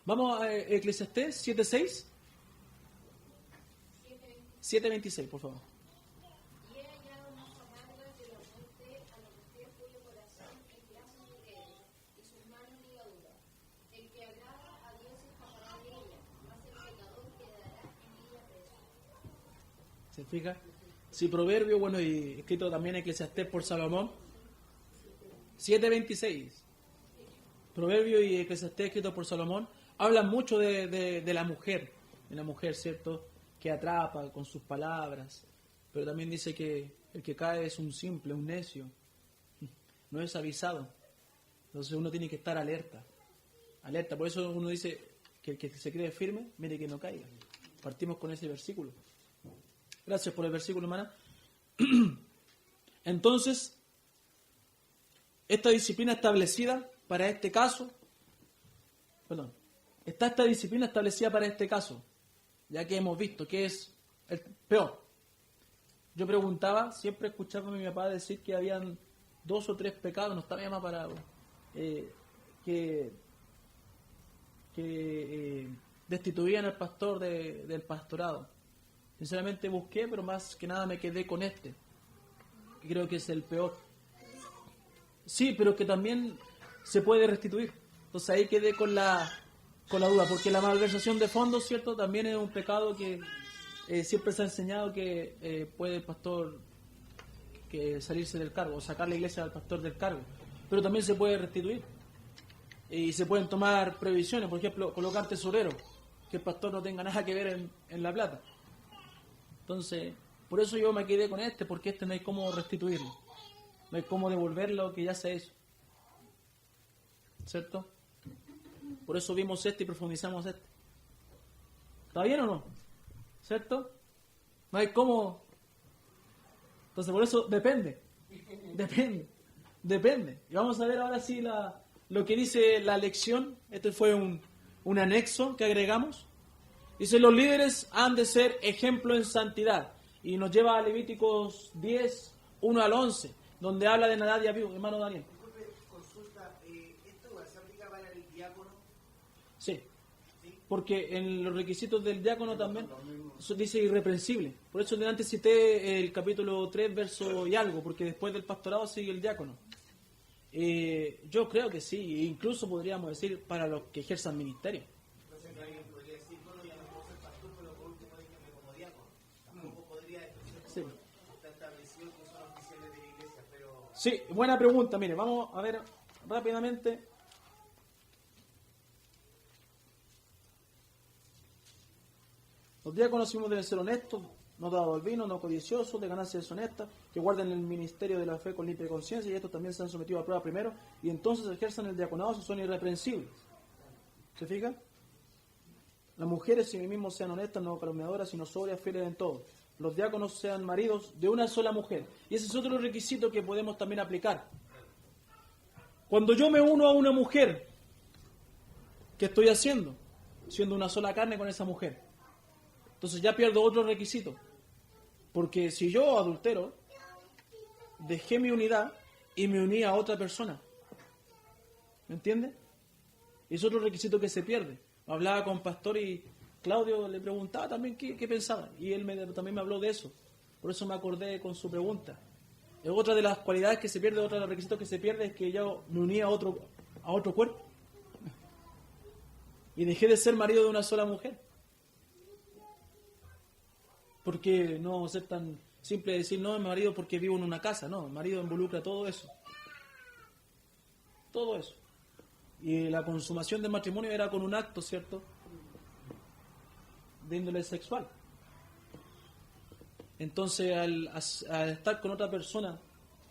Vamos a Eclesiastés 7:6. 7:26, por favor. Y he hallado más amargas de la muerte a los que cuyo corazón es lazo de él, y sus manos ligaduras. El que agrada a Dios escapará de ella, mas el pecador quedará en ella preso. ¿Se fija? Si Proverbio, bueno, y escrito también Eclesiastés por Salomón, 7:26. Proverbio y Eclesiastés escrito por Salomón hablan mucho de la mujer, ¿cierto? Que atrapa con sus palabras, pero también dice que el que cae es un simple, un necio, no es avisado. Entonces uno tiene que estar alerta. Por eso uno dice que el que se cree firme, mire que no caiga. Partimos con ese versículo. Gracias por el versículo, hermana. Entonces, esta disciplina establecida para este caso, ¿está esta disciplina establecida para este caso? ya que hemos visto que es el peor. Yo preguntaba, siempre escuchaba a mi papá decir que habían 2 o 3 pecados, no estaba mi mamá parado, que destituían al pastor del pastorado. Sinceramente busqué, pero más que nada me quedé con este, que creo que es el peor. Sí, pero que también se puede restituir. Entonces ahí quedé con la duda, porque la malversación de fondos, ¿cierto? También es un pecado que siempre se ha enseñado que puede el pastor que salirse del cargo, o sacar la iglesia al pastor del cargo. Pero también se puede restituir. Y se pueden tomar previsiones, por ejemplo, colocar tesorero, que el pastor no tenga nada que ver en la plata. Entonces, por eso yo me quedé con este, porque este no hay cómo restituirlo. No hay cómo devolver lo que ya se hizo. ¿Cierto? Por eso vimos este y profundizamos este. ¿Está bien o no? ¿Cierto? No hay cómo. Entonces, por eso depende. Depende. Y vamos a ver ahora sí lo que dice la lección. Este fue un anexo que agregamos. Dice, los líderes han de ser ejemplo en santidad. Y nos lleva a Levíticos 10, 1 al 11, donde habla de Nadab y Abiú, hermano Daniel. Disculpe, consulta, ¿esto igual se aplica para el diácono? Sí, porque en los requisitos del diácono también eso dice irreprensible. Por eso antes cité el capítulo 3, verso y algo, porque después del pastorado sigue el diácono. Yo creo que sí, incluso podríamos decir para los que ejerzan ministerio. Entonces alguien podría decir, bueno, ya no puedo ser pastor, pero por último déjame como diácono. Tampoco podría, Sí. está establecido que son oficiales de la iglesia, pero... Sí, buena pregunta. Mire, vamos a ver rápidamente. Los diáconos deben ser honestos, no dados al vino, no codiciosos, de ganancias deshonestas, que guarden el ministerio de la fe con limpia conciencia, y estos también se han sometido a prueba primero, y entonces ejerzan el diaconado si son irreprensibles. ¿Se fija? Las mujeres, si mismos sean honestas, no calumniadoras, sino sobrias, fieles en todo. Los diáconos sean maridos de una sola mujer. Y ese es otro requisito que podemos también aplicar. Cuando yo me uno a una mujer, ¿qué estoy haciendo? Siendo una sola carne con esa mujer. Entonces ya pierdo otro requisito. Porque si yo adultero, dejé mi unidad y me uní a otra persona. ¿Me entiende? Es otro requisito que se pierde. Hablaba con Pastor y Claudio le preguntaba también qué pensaba. Y él también me habló de eso. Por eso me acordé con su pregunta. Otra de las cualidades que se pierde, otro de los requisitos que se pierde es que yo me uní a otro cuerpo. Y dejé de ser marido de una sola mujer. Porque no ser tan simple decir, no, es marido porque vivo en una casa. No, el marido involucra todo eso. Todo eso. Y la consumación del matrimonio era con un acto, ¿cierto?, de índole sexual. Entonces, al estar con otra persona,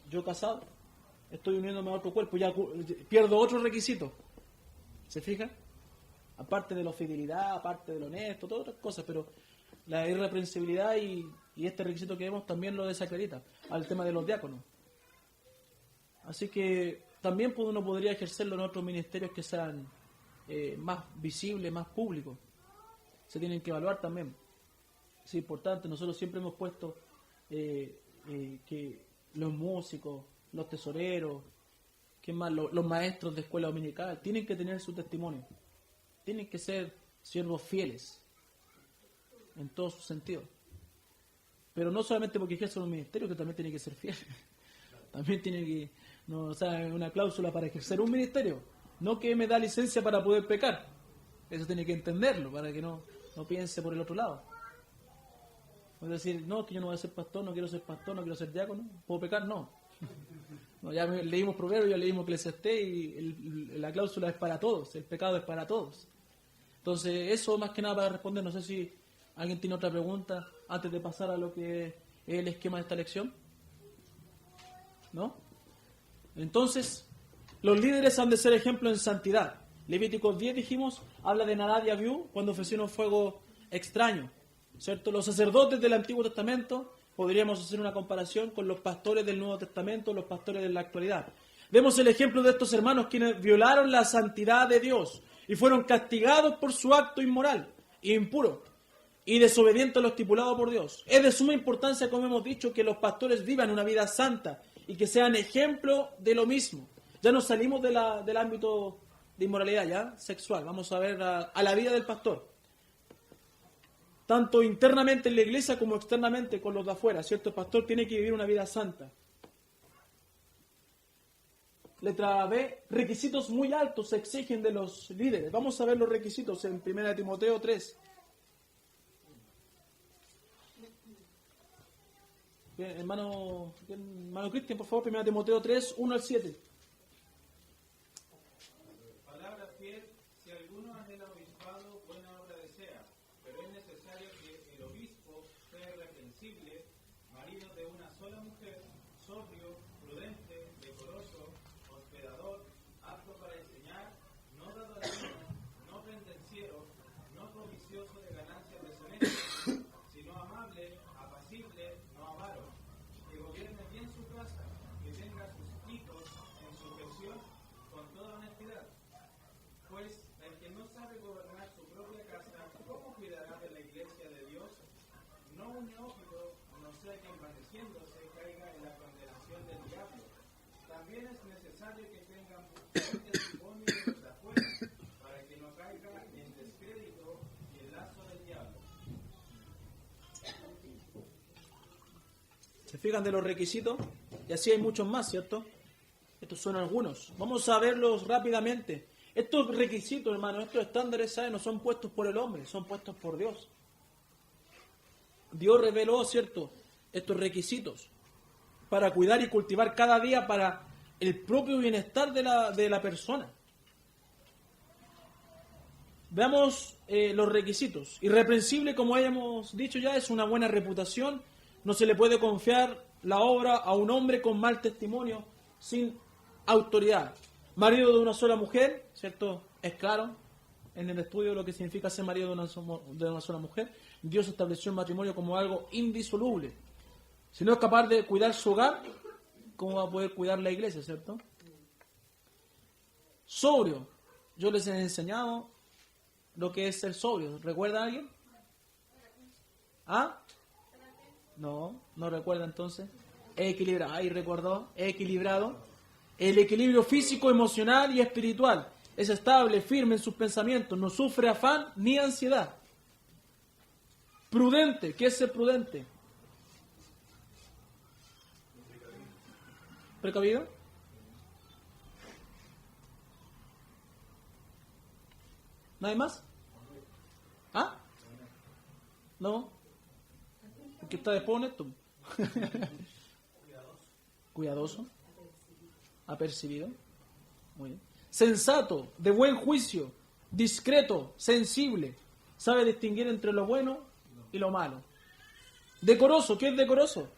yo casado, estoy uniéndome a otro cuerpo, ya pierdo otro requisito. ¿Se fijan? Aparte de la fidelidad, aparte de lo honesto, todas otras cosas, pero la irreprensibilidad y este requisito que vemos también lo desacredita al tema de los diáconos. Así que también uno podría ejercerlo en otros ministerios que sean más visibles, más públicos. Se tienen que evaluar también. Es importante, nosotros siempre hemos puesto que los músicos, los tesoreros, ¿qué más? Los maestros de escuela dominical tienen que tener su testimonio. Tienen que ser siervos fieles en todos sus sentidos. Pero no solamente porque ejercen un ministerio, que también tiene que ser fiel. También tiene que, una cláusula para ejercer un ministerio. No que me da licencia para poder pecar. Eso tiene que entenderlo, para que no piense por el otro lado. Es decir, no, que yo no voy a ser pastor, no quiero ser pastor, no quiero ser diácono. ¿Puedo pecar? No. Ya leímos Proverbios, ya leímos Eclesiastés y la cláusula es para todos, el pecado es para todos. Entonces, eso más que nada para responder. No sé si alguien tiene otra pregunta antes de pasar a lo que es el esquema de esta lección. ¿No? Entonces, los líderes han de ser ejemplo en santidad. Levíticos 10, dijimos, habla de Nadab y Abiú cuando ofrecieron fuego extraño, ¿cierto? Los sacerdotes del Antiguo Testamento, podríamos hacer una comparación con los pastores del Nuevo Testamento, los pastores de la actualidad. Vemos el ejemplo de estos hermanos quienes violaron la santidad de Dios y fueron castigados por su acto inmoral e impuro. y desobediente a lo estipulado por Dios. Es de suma importancia, como hemos dicho, que los pastores vivan una vida santa y que sean ejemplo de lo mismo. Ya nos salimos del ámbito de inmoralidad ya sexual. Vamos a ver a la vida del pastor. Tanto internamente en la iglesia como externamente con los de afuera, ¿cierto? El pastor tiene que vivir una vida santa. Letra B, requisitos muy altos se exigen de los líderes. Vamos a ver los requisitos en 1 Timoteo 3. Bien, hermano Cristian, por favor, 1 Timoteo 3, 1 al 7. Palabra fiel, si alguno anhela obispado, buena obra desea, pero es necesario que el obispo sea irreprensible, marido de una sola mujer, sobrio, prudente, decoroso, hospedador, apto para enseñar, no dado al vino, no pendenciero, no codicioso de ganancias deshonestas, sino amable, apacible, no avaro, que gobierne bien su casa, que tenga a sus hijos en sujeción con toda honestidad. Pues el que no sabe gobernar su propia casa, ¿cómo cuidará de la iglesia de Dios? No un neófito, no sea que envaneciéndose caiga en la condenación del diablo. También es necesario que tengan buen testimonio de los de afuera, para que no caiga en descrédito y el lazo del diablo. ¿Se fijan de los requisitos? Y así hay muchos más, ¿cierto? Estos son algunos. Vamos a verlos rápidamente. Estos requisitos, hermanos, estos estándares, ¿saben? No son puestos por el hombre, son puestos por Dios. Dios reveló, ¿cierto?, estos requisitos para cuidar y cultivar cada día para el propio bienestar de la persona. Veamos los requisitos. Irreprensible, como hayamos dicho ya, es una buena reputación. No se le puede confiar la obra a un hombre con mal testimonio, sin autoridad. Marido de una sola mujer, ¿cierto? Es claro en el estudio lo que significa ser marido de una sola mujer. Dios estableció el matrimonio como algo indisoluble. Si no es capaz de cuidar su hogar, ¿cómo va a poder cuidar la iglesia, cierto? Sobrio. Yo les he enseñado lo que es ser sobrio. ¿Recuerda alguien? ¿Ah? No recuerda entonces. Equilibrado. Ahí recordó. Equilibrado. El equilibrio físico, emocional y espiritual. Es estable, firme en sus pensamientos. No sufre afán ni ansiedad. Prudente. ¿Qué es ser prudente? ¿Precavido? ¿Nadie más? ¿Ah? No. ¿Qué está después honesto? Cuidadoso. Apercibido. Muy bien. Sensato, de buen juicio, discreto, sensible. Sabe distinguir entre lo bueno y lo malo. Decoroso. ¿Qué es decoroso?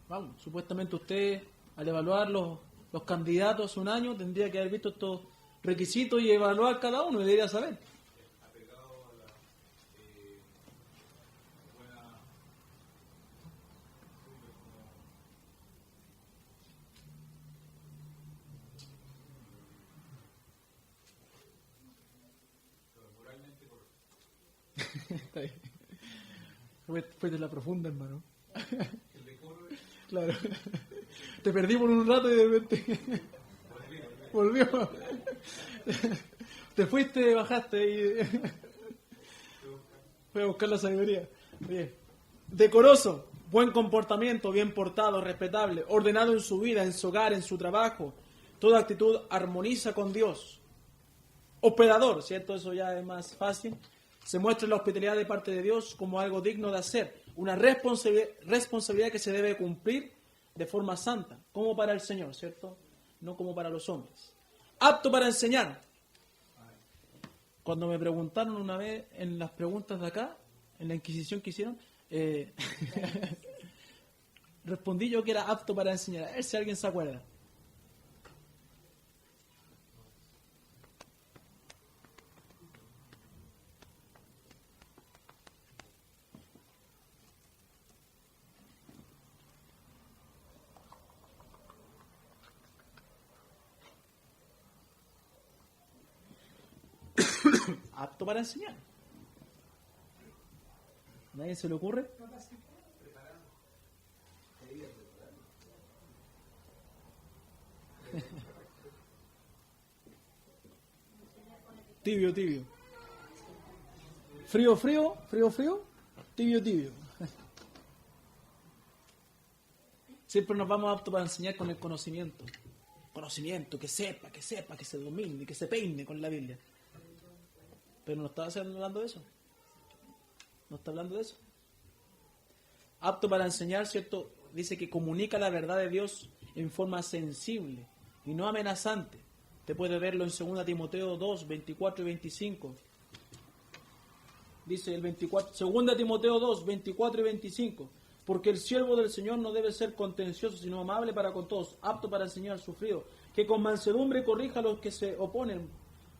Vamos, supuestamente usted, al evaluar los candidatos hace un año, tendría que haber visto estos requisitos y evaluar cada uno, y debería saber. Apegado a la buena moralmente correcto. Fue de la profunda, hermano. El decoro es Claro. Te perdí por un rato y de repente volvió. Te fuiste, bajaste y fue a buscar la sabiduría. Bien. Decoroso, buen comportamiento, bien portado, respetable, ordenado en su vida, en su hogar, en su trabajo. Toda actitud armoniza con Dios. Hospedador, ¿cierto? Eso ya es más fácil. Se muestra la hospitalidad de parte de Dios como algo digno de hacer. Una responsabilidad que se debe cumplir de forma santa, como para el Señor, ¿cierto? No como para los hombres. Apto para enseñar. Cuando me preguntaron una vez en las preguntas de acá, en la Inquisición que hicieron, respondí yo que era apto para enseñar. A ver si alguien se acuerda. apto para enseñar. ¿A nadie se le ocurre? Tibio, tibio. Frío, frío, frío, frío. Tibio, tibio. Siempre nos vamos aptos para enseñar con el conocimiento. Conocimiento, que sepa, que se domine, que se peine con la Biblia. Pero no está hablando de eso. No está hablando de eso. Apto para enseñar, ¿cierto? Dice que comunica la verdad de Dios en forma sensible y no amenazante. Te puede verlo en 2 Timoteo 2, 24 y 25. Dice el 24, 2 Timoteo 2, 24 y 25. Porque el siervo del Señor no debe ser contencioso, sino amable para con todos, apto para enseñar, sufrido, que con mansedumbre corrija a los que se oponen,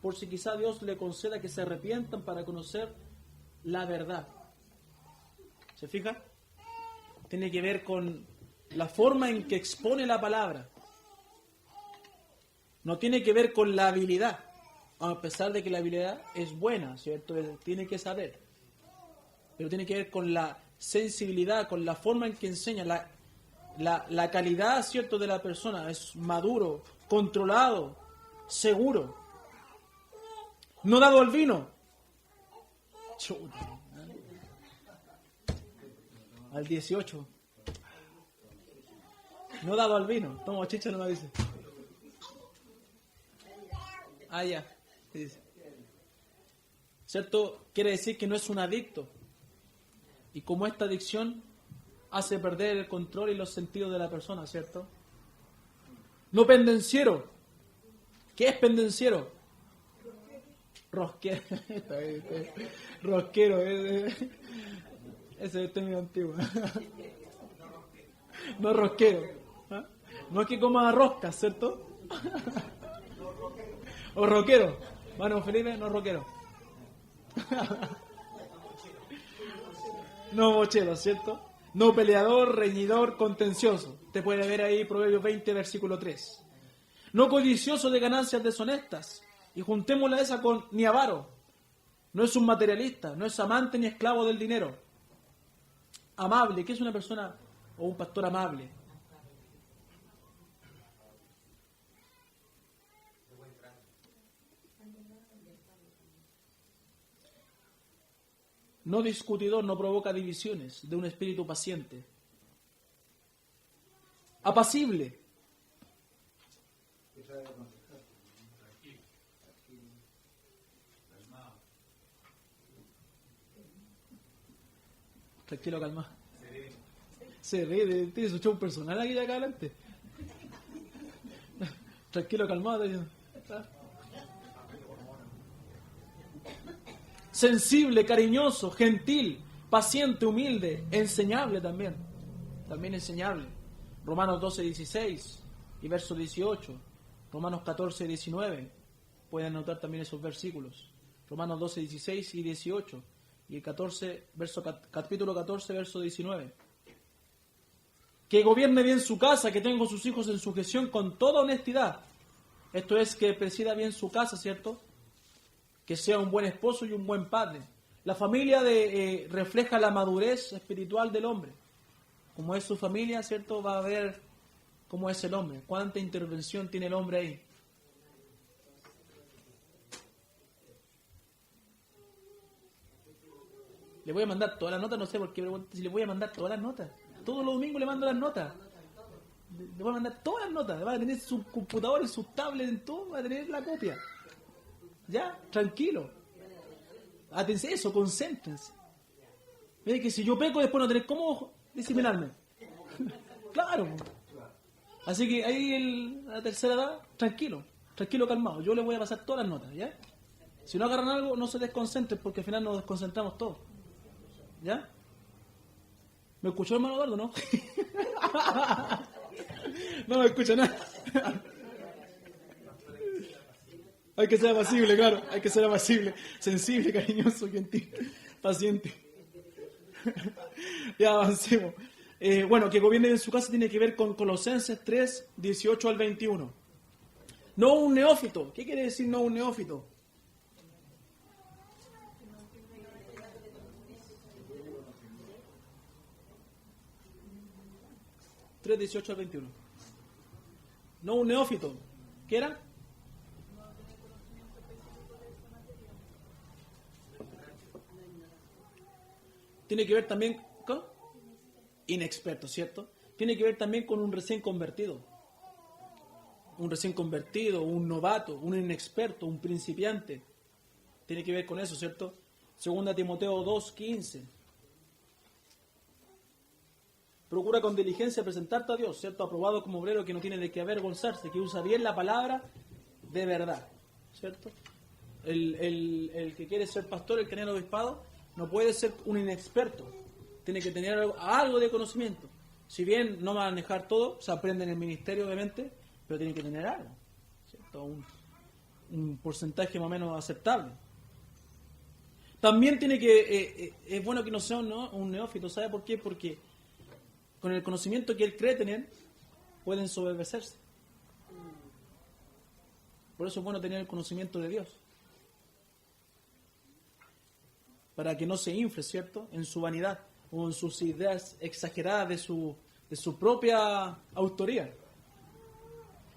por si quizá Dios le conceda que se arrepientan para conocer la verdad. ¿Se fija? Tiene que ver con la forma en que expone la palabra. No tiene que ver con la habilidad, a pesar de que la habilidad es buena, ¿cierto? Tiene que saber. Pero tiene que ver con la sensibilidad, con la forma en que enseña, la calidad, ¿cierto?, de la persona. Es maduro, controlado, seguro. No dado al vino. Chuta. Al 18. No dado al vino. Toma chicha, no me dice. Ah, ya. ¿Qué dice? ¿Cierto? Quiere decir que no es un adicto. Y como esta adicción hace perder el control y los sentidos de la persona, ¿cierto? No pendenciero. ¿Qué es pendenciero? Rosquero. Rosquero. Ese es el término antiguo. No rosquero. ¿Ah? No es que coma roscas, ¿cierto? O roquero. Bueno, Felipe, no roquero. No mochero, ¿cierto? No peleador, reñidor, contencioso. Te puede ver ahí Proverbios 20, versículo 3. No codicioso de ganancias deshonestas. Y juntémosla esa con ni avaro. No es un materialista, no es amante ni esclavo del dinero. Amable. ¿Qué es una persona o un pastor amable? No discutidor, no provoca divisiones, de un espíritu paciente. Apacible. Tranquilo, calma. Se ríe, tiene su show personal aquí acá adelante. Tranquilo, calmado. Sensible, cariñoso, gentil, paciente, humilde, enseñable también. También enseñable. Romanos 12, 16 y verso 18. Romanos 14, 19. Pueden anotar también esos versículos. Romanos 12, 16 y 18. Y el 14, capítulo 14, verso 19. Que gobierne bien su casa, que tenga a sus hijos en sujeción con toda honestidad. Esto es, que presida bien su casa, ¿cierto? Que sea un buen esposo y un buen padre. La familia refleja la madurez espiritual del hombre. Como es su familia, ¿cierto? Va a ver cómo es el hombre. Cuánta intervención tiene el hombre ahí. Le voy a mandar todas las notas, no sé por qué pregunto si le voy a mandar todas las notas. Todos los domingos le mando las notas. Le voy a mandar todas las notas. Va a tener su computador y sus tablets en todo, va a tener la copia. Ya, tranquilo. Atención, eso, concéntrense. Mire que si yo peco, después no tener cómo disciplinarme. Claro. Así que ahí la tercera edad, tranquilo, calmado. Yo le voy a pasar todas las notas, ¿ya? Si no agarran algo, no se desconcentren, porque al final nos desconcentramos todos. ¿Ya? ¿Me escuchó, hermano Eduardo, no? No me escucha nada. Hay que ser apacible, claro. Hay que ser apacible, sensible, cariñoso, gentil, paciente. Ya avancemos. Bueno, que gobierne en su casa tiene que ver con Colosenses 3, 18 al 21. No un neófito. ¿Qué quiere decir no un neófito? 3, 18 al 21. No un neófito. ¿Qué era? Tiene que ver también con inexperto, ¿cierto? Tiene que ver también con un recién convertido. Un recién convertido, un novato, un inexperto, un principiante. Tiene que ver con eso, ¿cierto? 2 Timoteo 2:15. Procura con diligencia presentarte a Dios, ¿cierto? Aprobado como obrero que no tiene de qué avergonzarse, que usa bien la palabra de verdad, ¿cierto? El que quiere ser pastor, el que tiene el obispado, no puede ser un inexperto. Tiene que tener algo de conocimiento. Si bien no va a manejar todo, se aprende en el ministerio, obviamente, pero tiene que tener algo, ¿cierto? Un porcentaje más o menos aceptable. También tiene que, es bueno que no sea un neófito, ¿sabe por qué? Porque con el conocimiento que él cree tener, pueden ensoberbecerse. Por eso es bueno tener el conocimiento de Dios. Para que no se infle, ¿cierto? En su vanidad o en sus ideas exageradas de su propia autoría.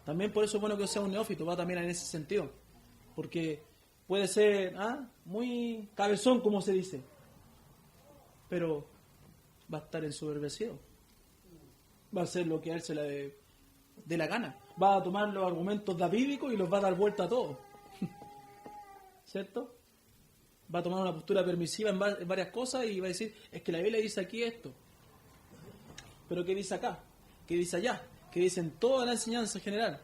También por eso es bueno que sea un neófito, va también en ese sentido. Porque puede ser muy cabezón, como se dice, pero va a estar ensoberbecido. Va a hacer lo que a él se le dé la gana. Va a tomar los argumentos davídicos y los va a dar vuelta a todos. ¿Cierto? Va a tomar una postura permisiva en varias cosas y va a decir, es que la Biblia dice aquí esto. Pero ¿qué dice acá? ¿Qué dice allá? ¿Qué dice en toda la enseñanza general?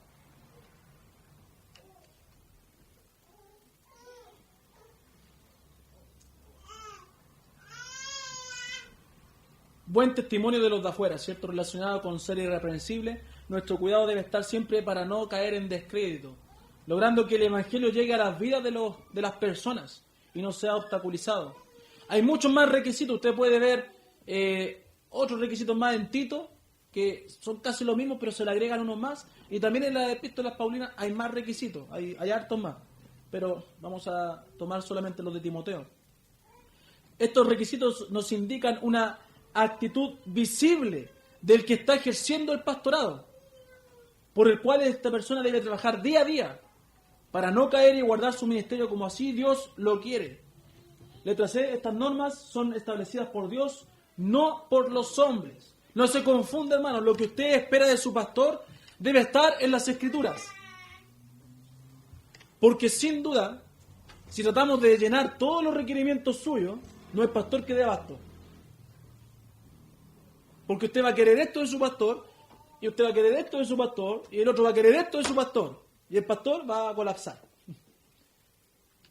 Buen testimonio de los de afuera, ¿cierto? Relacionado con ser irreprensible. Nuestro cuidado debe estar siempre para no caer en descrédito, logrando que el Evangelio llegue a las vidas de las personas y no sea obstaculizado. Hay muchos más requisitos. Usted puede ver otros requisitos más en Tito, que son casi los mismos, pero se le agregan unos más. Y también en las epístolas paulinas hay más requisitos, hay hartos más. Pero vamos a tomar solamente los de Timoteo. Estos requisitos nos indican una actitud visible del que está ejerciendo el pastorado, por el cual esta persona debe trabajar día a día para no caer y guardar su ministerio como así Dios lo quiere. Letra C, estas normas son establecidas por Dios, no por los hombres. No se confunda, hermano, lo que usted espera de su pastor debe estar en las Escrituras. Porque sin duda, si tratamos de llenar todos los requerimientos suyos, no es pastor que dé abasto. Porque usted va a querer esto de su pastor, y usted va a querer esto de su pastor, y el otro va a querer esto de su pastor, y el pastor va a colapsar.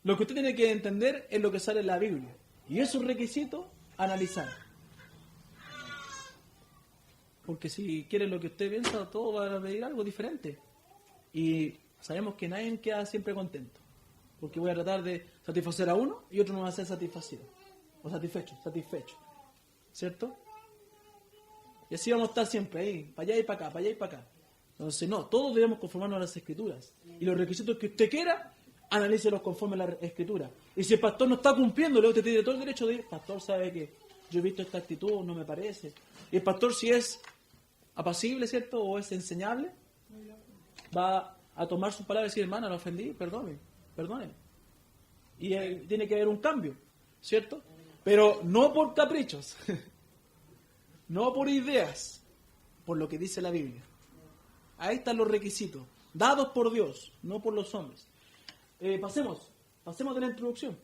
Lo que usted tiene que entender es lo que sale en la Biblia, y esos requisitos, analizar. Porque si quiere lo que usted piensa, todo va a pedir algo diferente. Y sabemos que nadie queda siempre contento, porque voy a tratar de satisfacer a uno, y otro no va a ser satisfacido, o satisfecho, ¿cierto? Y así vamos a estar siempre ahí, para allá y para acá, para allá y para acá. Entonces, no, todos debemos conformarnos a las Escrituras. Y los requisitos que usted quiera, analícelos conforme a la Escritura. Y si el pastor no está cumpliéndolo, usted tiene todo el derecho de ir, pastor, sabe que yo he visto esta actitud, no me parece. Y el pastor, si es apacible, ¿cierto? O es enseñable, va a tomar sus palabras y decir, hermana, la ofendí, perdone. Y tiene que haber un cambio, ¿cierto? Pero no por caprichos. No por ideas, por lo que dice la Biblia. Ahí están los requisitos, dados por Dios, no por los hombres. Pasemos de la introducción.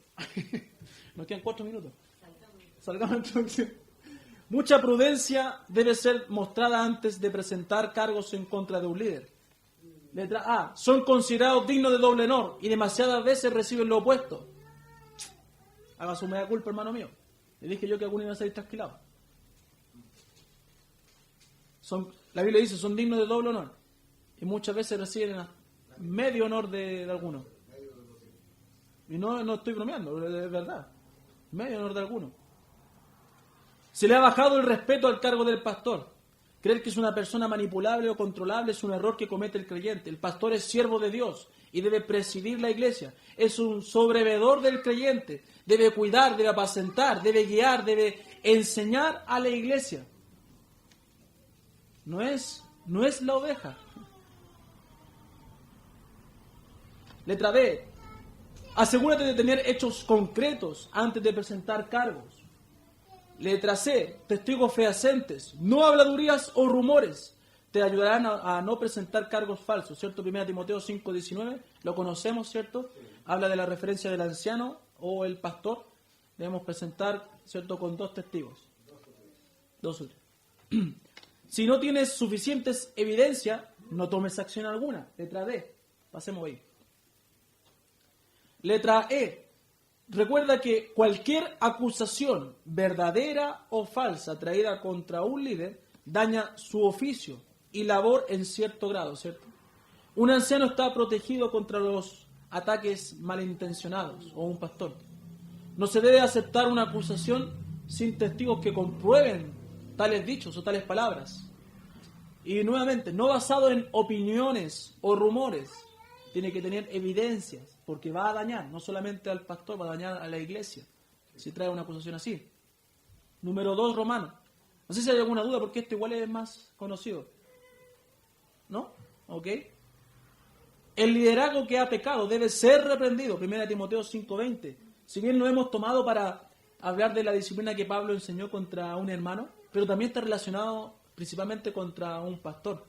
Nos quedan 4 minutos. Salgamos de la introducción. Mucha prudencia debe ser mostrada antes de presentar cargos en contra de un líder. Letra A. Son considerados dignos de doble honor y demasiadas veces reciben lo opuesto. Haga su mea culpa, hermano mío. Le dije yo que alguno iba a salir trasquilado. La Biblia dice, son dignos de doble honor. Y muchas veces reciben medio honor de algunos. Y no estoy bromeando, es verdad. Medio honor de algunos. Se le ha bajado el respeto al cargo del pastor. Creer que es una persona manipulable o controlable es un error que comete el creyente. El pastor es siervo de Dios y debe presidir la iglesia. Es un sobrevedor del creyente. Debe cuidar, debe apacentar, debe guiar, debe enseñar a la iglesia. No es la oveja. Letra B. Asegúrate de tener hechos concretos antes de presentar cargos. Letra C. Testigos fehacientes. No habladurías o rumores. Te ayudarán a no presentar cargos falsos, ¿cierto? 1 Timoteo 5:19, lo conocemos, ¿cierto? Habla de la referencia del anciano o el pastor. Debemos presentar, ¿cierto? Con 2 testigos. 2 o 3. Si no tienes suficientes evidencias, no tomes acción alguna. Letra D. Pasemos ahí. Letra E. Recuerda que cualquier acusación verdadera o falsa traída contra un líder daña su oficio y labor en cierto grado, ¿cierto? Un anciano está protegido contra los ataques malintencionados, o un pastor. No se debe aceptar una acusación sin testigos que comprueben tales dichos o tales palabras. Y nuevamente, no basado en opiniones o rumores, tiene que tener evidencias, porque va a dañar, no solamente al pastor, va a dañar a la iglesia, si trae una acusación así. Número 2, Romano. No sé si hay alguna duda, porque este igual es más conocido. ¿No? ¿Ok? El liderazgo que ha pecado debe ser reprendido. 1 Timoteo 5:20. Si bien lo hemos tomado para hablar de la disciplina que Pablo enseñó contra un hermano, pero también está relacionado principalmente contra un pastor.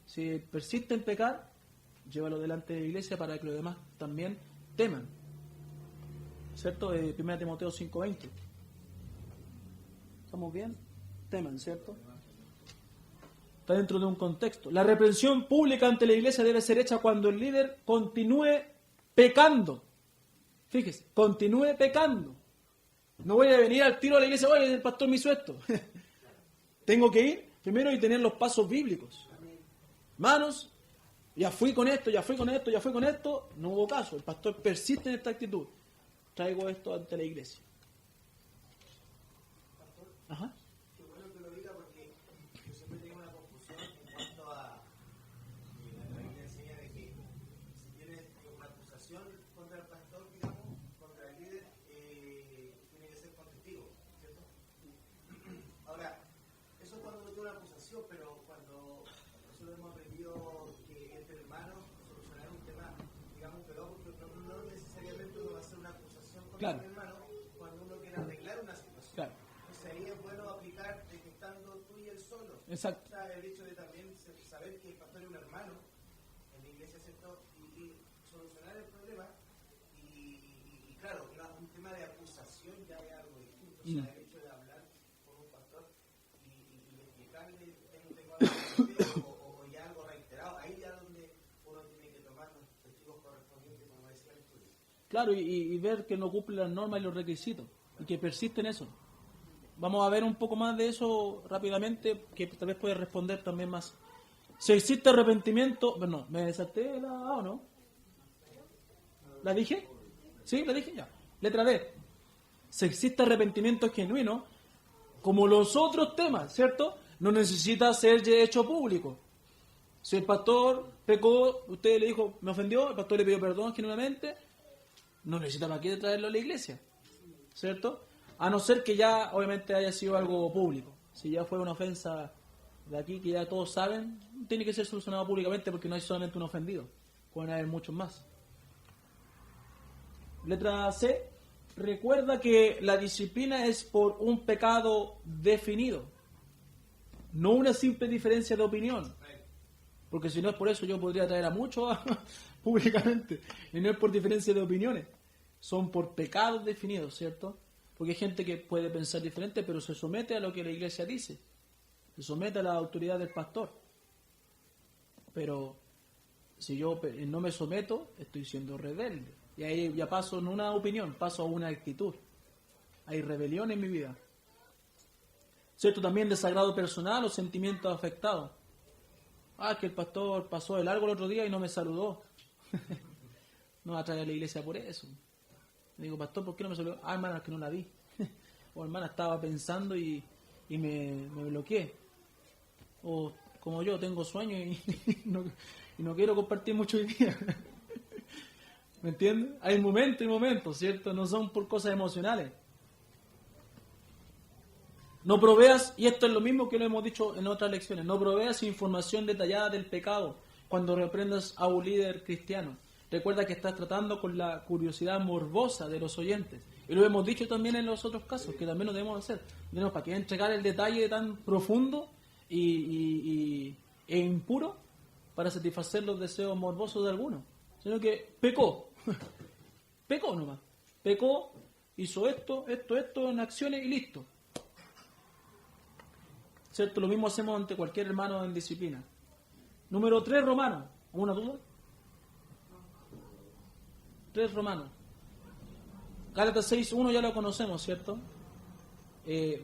Si persiste en pecar, llévalo delante de la iglesia para que los demás también teman. ¿Cierto? 1 Timoteo 5:20. ¿Estamos bien? Teman, ¿cierto? Está dentro de un contexto. La reprensión pública ante la iglesia debe ser hecha cuando el líder continúe pecando. Fíjese, continúe pecando. No voy a venir al tiro a la iglesia, oye, el pastor me hizo esto. Tengo que ir primero y tener los pasos bíblicos. Hermanos, ya fui con esto, ya fui con esto, ya fui con esto. No hubo caso. El pastor persiste en esta actitud. Traigo esto ante la iglesia. Ajá. Qué bueno que lo diga porque yo siempre tengo una confusión en cuanto a la Biblia enseña de que si tienes una acusación contra el pastor, digamos, contra el líder, tiene que ser con testigo, ¿cierto? Ahora, eso es cuando uno tiene una acusación, pero cuando nosotros hemos aprendido que entre hermanos solucionar un tema, digamos, pero porque no necesariamente uno va a hacer una acusación contra Claro. un hermano cuando uno quiere arreglar una situación. Claro. Ahí es bueno aplicar de que estando tú y él solo. Exacto. O sea, el hecho de también saber que el pastor es un hermano en la iglesia, ¿cierto? Y solucionar el problema. Y claro, un tema de acusación ya es algo distinto. O sea, el hecho de hablar con un pastor y explicarle, tengo algo que hacer, o ya algo reiterado. Ahí ya donde uno tiene que tomar los testigos correspondientes, como decía el estudio. Claro, y ver que no cumple las normas y los requisitos, y que persiste en eso. Vamos a ver un poco más de eso rápidamente, que tal vez puede responder también más. Si existe arrepentimiento... Bueno, ¿me salté la A o no? ¿La dije? ¿Sí? ¿La dije? Ya. Letra D. Si existe arrepentimiento genuino, como los otros temas, ¿cierto? No necesita ser hecho público. Si el pastor pecó, usted le dijo, me ofendió, el pastor le pidió perdón genuinamente, no necesita más que traerlo a la iglesia, ¿cierto? A no ser que ya, obviamente, haya sido algo público. Si ya fue una ofensa de aquí, que ya todos saben, tiene que ser solucionado públicamente porque no hay solamente un ofendido. Pueden haber muchos más. Letra C. Recuerda que la disciplina es por un pecado definido, no una simple diferencia de opinión. Porque si no es por eso, yo podría traer a muchos públicamente. Y no es por diferencia de opiniones. Son por pecados definidos, ¿cierto? Porque hay gente que puede pensar diferente, pero se somete a lo que la iglesia dice. Se somete a la autoridad del pastor. Pero si yo no me someto, estoy siendo rebelde. Y ahí ya paso no una opinión, paso a una actitud. Hay rebelión en mi vida. ¿Cierto? También desagrado personal o sentimientos afectados. Que el pastor pasó de largo el otro día y no me saludó. No va a traer a la iglesia por eso. Le digo, pastor, ¿por qué no me saludó? Hermana, es que no la vi. O hermana, estaba pensando y me bloqueé. O como yo, tengo sueño y no quiero compartir mucho hoy día. ¿Me entiendes? Hay momentos y momentos, ¿cierto? No son por cosas emocionales. No proveas, y esto es lo mismo que lo hemos dicho en otras lecciones, no proveas información detallada del pecado cuando reprendas a un líder cristiano. Recuerda que estás tratando con la curiosidad morbosa de los oyentes. Y lo hemos dicho también en los otros casos, que también lo debemos hacer. No, ¿para qué entregar el detalle tan profundo e impuro para satisfacer los deseos morbosos de algunos? Sino que pecó. Pecó nomás. Pecó, hizo esto en acciones y listo. ¿Cierto? Lo mismo hacemos ante cualquier hermano en disciplina. Número 3, Romanos. ¿Alguna duda? 3 Romanos. Gálatas 6:1 ya lo conocemos, ¿cierto?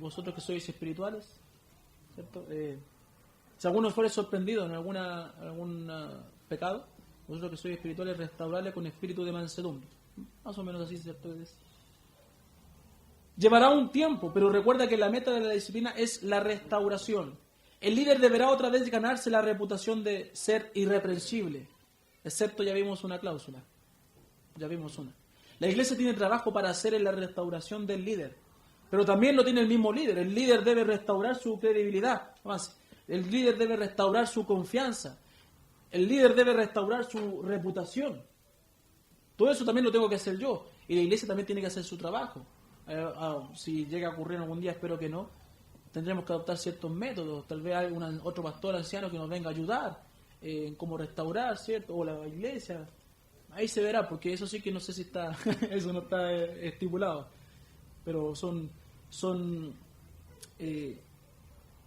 Vosotros que sois espirituales, ¿cierto? Si alguno fuere sorprendido en algún pecado, vosotros que sois espirituales, restaurarle con espíritu de mansedumbre. Más o menos así, ¿cierto? Llevará un tiempo, pero recuerda que la meta de la disciplina es la restauración. El líder deberá otra vez ganarse la reputación de ser irreprensible, excepto ya vimos una cláusula. Ya vimos una. La iglesia tiene trabajo para hacer en la restauración del líder, pero también lo tiene el mismo líder. El líder debe restaurar su credibilidad. Más, el líder debe restaurar su confianza. El líder debe restaurar su reputación. Todo eso también lo tengo que hacer yo. Y la iglesia también tiene que hacer su trabajo. Si llega a ocurrir algún día, espero que no, tendremos que adoptar ciertos métodos. Tal vez hay otro pastor anciano que nos venga a ayudar en cómo restaurar, ¿cierto? O la iglesia. Ahí se verá, porque eso sí que no sé si está, eso no está estipulado. Pero son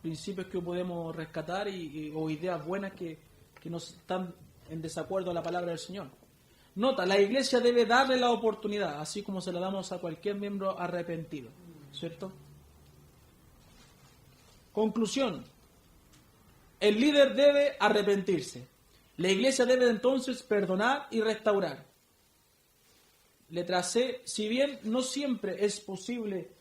principios que podemos rescatar o ideas buenas que no están en desacuerdo a la palabra del Señor. Nota, la iglesia debe darle la oportunidad, así como se la damos a cualquier miembro arrepentido, ¿cierto? Conclusión. El líder debe arrepentirse. La iglesia debe entonces perdonar y restaurar. Letra C. Si bien no siempre es posible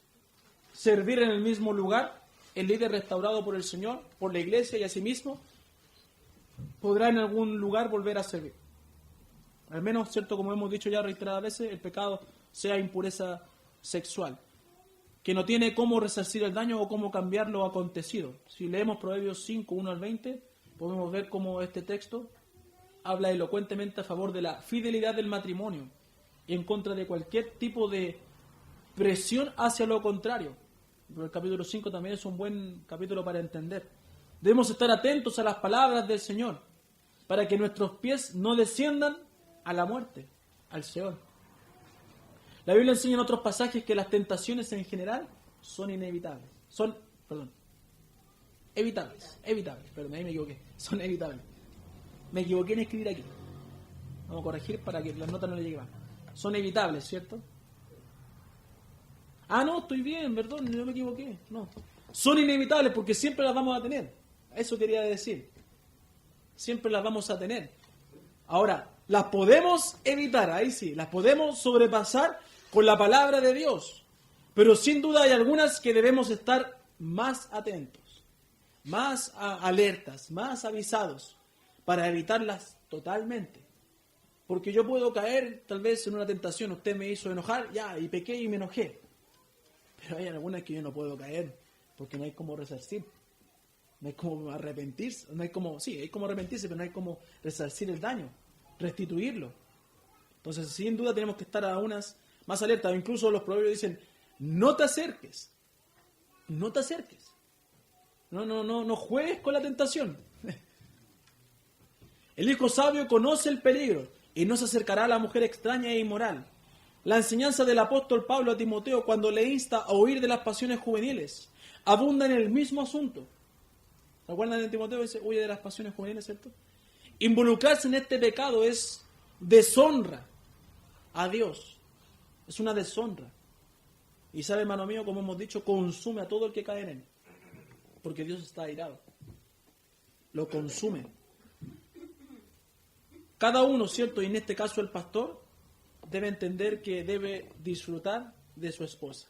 servir en el mismo lugar, el líder restaurado por el Señor, por la iglesia y a sí mismo, podrá en algún lugar volver a servir. Al menos, cierto, como hemos dicho ya reiteradas veces, el pecado sea impureza sexual, que no tiene cómo resarcir el daño o cómo cambiar lo acontecido. Si leemos Proverbios 5, 1 al 20, podemos ver cómo este texto habla elocuentemente a favor de la fidelidad del matrimonio y en contra de cualquier tipo de presión hacia lo contrario. Pero el capítulo 5 también es un buen capítulo para entender. Debemos estar atentos a las palabras del Señor para que nuestros pies no desciendan a la muerte, al Seol. La Biblia enseña en otros pasajes que las tentaciones en general son inevitables. Evitables, perdón, ahí me equivoqué. Son evitables. Me equivoqué en escribir aquí. Vamos a corregir para que las notas no le lleguen mal. Son evitables, ¿cierto? No, estoy bien, perdón, no me equivoqué. No. Son inevitables porque siempre las vamos a tener. Eso quería decir. Siempre las vamos a tener. Ahora, las podemos evitar, ahí sí, las podemos sobrepasar con la palabra de Dios. Pero sin duda hay algunas que debemos estar más atentos, más alertas, más avisados, para evitarlas totalmente. Porque yo puedo caer tal vez en una tentación, usted me hizo enojar, ya, y pequé y me enojé. Pero hay algunas que yo no puedo caer, porque no hay cómo resarcir. No hay cómo arrepentirse, hay cómo arrepentirse, pero no hay cómo resarcir el daño, restituirlo. Entonces, sin duda tenemos que estar a unas más alertas. Incluso los proverbios dicen, no te acerques. No te acerques. No juegues con la tentación. El hijo sabio conoce el peligro y no se acercará a la mujer extraña e inmoral. La enseñanza del apóstol Pablo a Timoteo cuando le insta a huir de las pasiones juveniles abunda en el mismo asunto. ¿Recuerdan en Timoteo? Dice, huye de las pasiones juveniles, ¿cierto? Involucrarse en este pecado es deshonra a Dios. Es una deshonra. Y sabe, hermano mío, como hemos dicho, consume a todo el que cae en él. Porque Dios está airado. Lo consume. Cada uno, ¿cierto? Y en este caso el pastor, debe entender que debe disfrutar de su esposa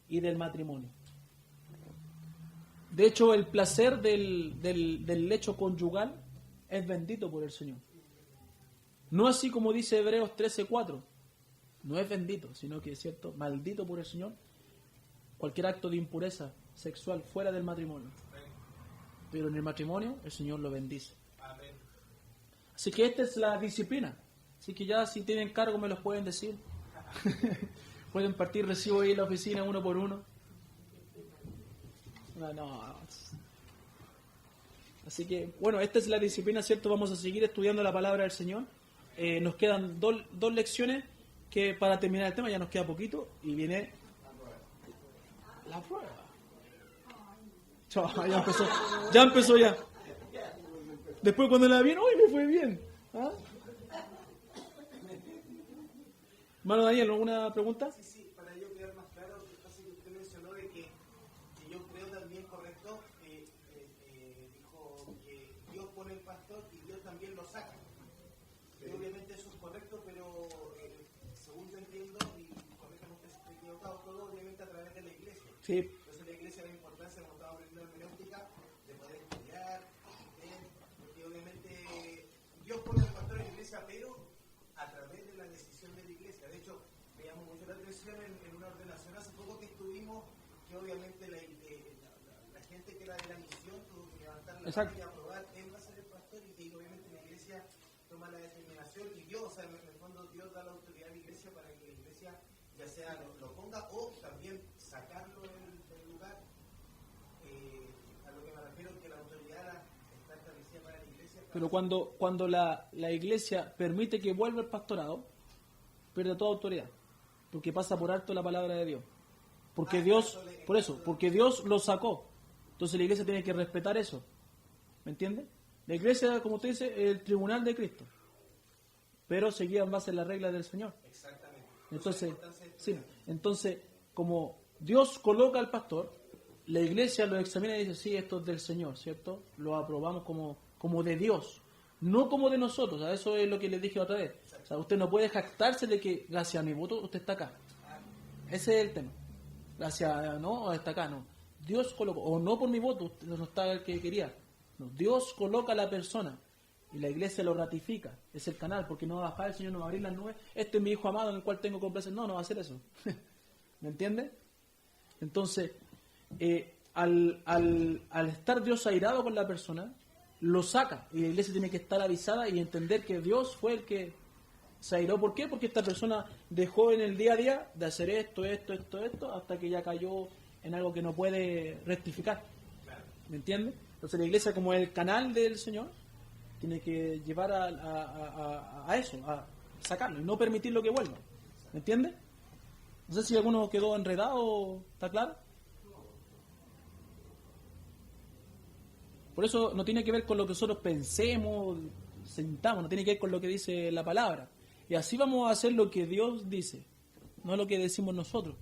y del matrimonio. De hecho, el placer del lecho conyugal es bendito por el Señor. No así como dice Hebreos 13:4. No es bendito, sino que es cierto, maldito por el Señor cualquier acto de impureza sexual fuera del matrimonio. Pero en el matrimonio el Señor lo bendice. Así que esta es la disciplina. Así que ya si tienen cargo me los pueden decir. Pueden partir recibo ahí en la oficina uno por uno. No. Así que, bueno, esta es la disciplina, ¿cierto? Vamos a seguir estudiando la palabra del Señor. Nos quedan dos lecciones que para terminar el tema ya nos queda poquito y viene la prueba. Chao, ya empezó ya. Después cuando la vi, ¡uy, me fue bien! ¿Ah? Hermano Daniel, ¿alguna pregunta? Sí, para yo quedar más claro, lo que pasa es que usted mencionó de que yo creo también correcto, dijo que Dios pone el pastor y Dios también lo saca. Y obviamente eso es correcto, pero según yo entiendo, y corríjame usted si estoy equivocado, todo obviamente a través de la iglesia. Sí. Entonces la iglesia la importancia, como estaba aprendiendo en hermenéutica, de poder estudiar, porque obviamente Dios pone el pastor en la iglesia, pero a través de la decisión de la iglesia. De hecho, me llamó mucho la atención en una ordenación hace poco que estuvimos, que obviamente la gente que era de la misión tuvo que levantar la mano y aprobar, él va a ser el pastor, y que obviamente la iglesia toma la determinación, y Dios, o sea, en el fondo Dios da la autoridad a la iglesia para que la iglesia ya sea lo ponga o también sacarlo del lugar. A lo que me refiero es que la autoridad está establecida para la iglesia. Pero cuando la iglesia permite que vuelva el pastorado, pierde toda autoridad, porque pasa por alto la palabra de Dios. Porque porque Dios lo sacó. Entonces la iglesia tiene que respetar eso. ¿Me entiende? La iglesia, como usted dice, es el tribunal de Cristo. Pero seguía en base a las reglas del Señor. Exactamente. Entonces, como Dios coloca al pastor, la iglesia lo examina y dice, sí, esto es del Señor, ¿cierto? Lo aprobamos como de Dios, no como de nosotros. ¿Sabes? Eso es lo que les dije otra vez. O sea, usted no puede jactarse de que gracias a mi voto usted está acá. Ese es el tema. Gracias, no, está acá, no. Dios colocó, o no por mi voto, usted no está el que quería. No, Dios coloca a la persona y la iglesia lo ratifica. Es el canal, porque no va a bajar el Señor, no va a abrir las nubes. Este es mi hijo amado en el cual tengo complacencia. No va a hacer eso. ¿Me entiende? Entonces, al estar Dios airado con la persona, lo saca. Y la iglesia tiene que estar avisada y entender que Dios fue el que se airó. ¿Por qué? Porque esta persona dejó en el día a día de hacer esto, hasta que ya cayó en algo que no puede rectificar. ¿Me entiende? Entonces la iglesia, como el canal del Señor, tiene que llevar a eso, a sacarlo y no permitirlo que vuelva. ¿Me entiende? No sé si alguno quedó enredado, ¿está claro? Por eso no tiene que ver con lo que nosotros pensemos, sentamos, no tiene que ver con lo que dice la palabra. Y así vamos a hacer lo que Dios dice, no lo que decimos nosotros.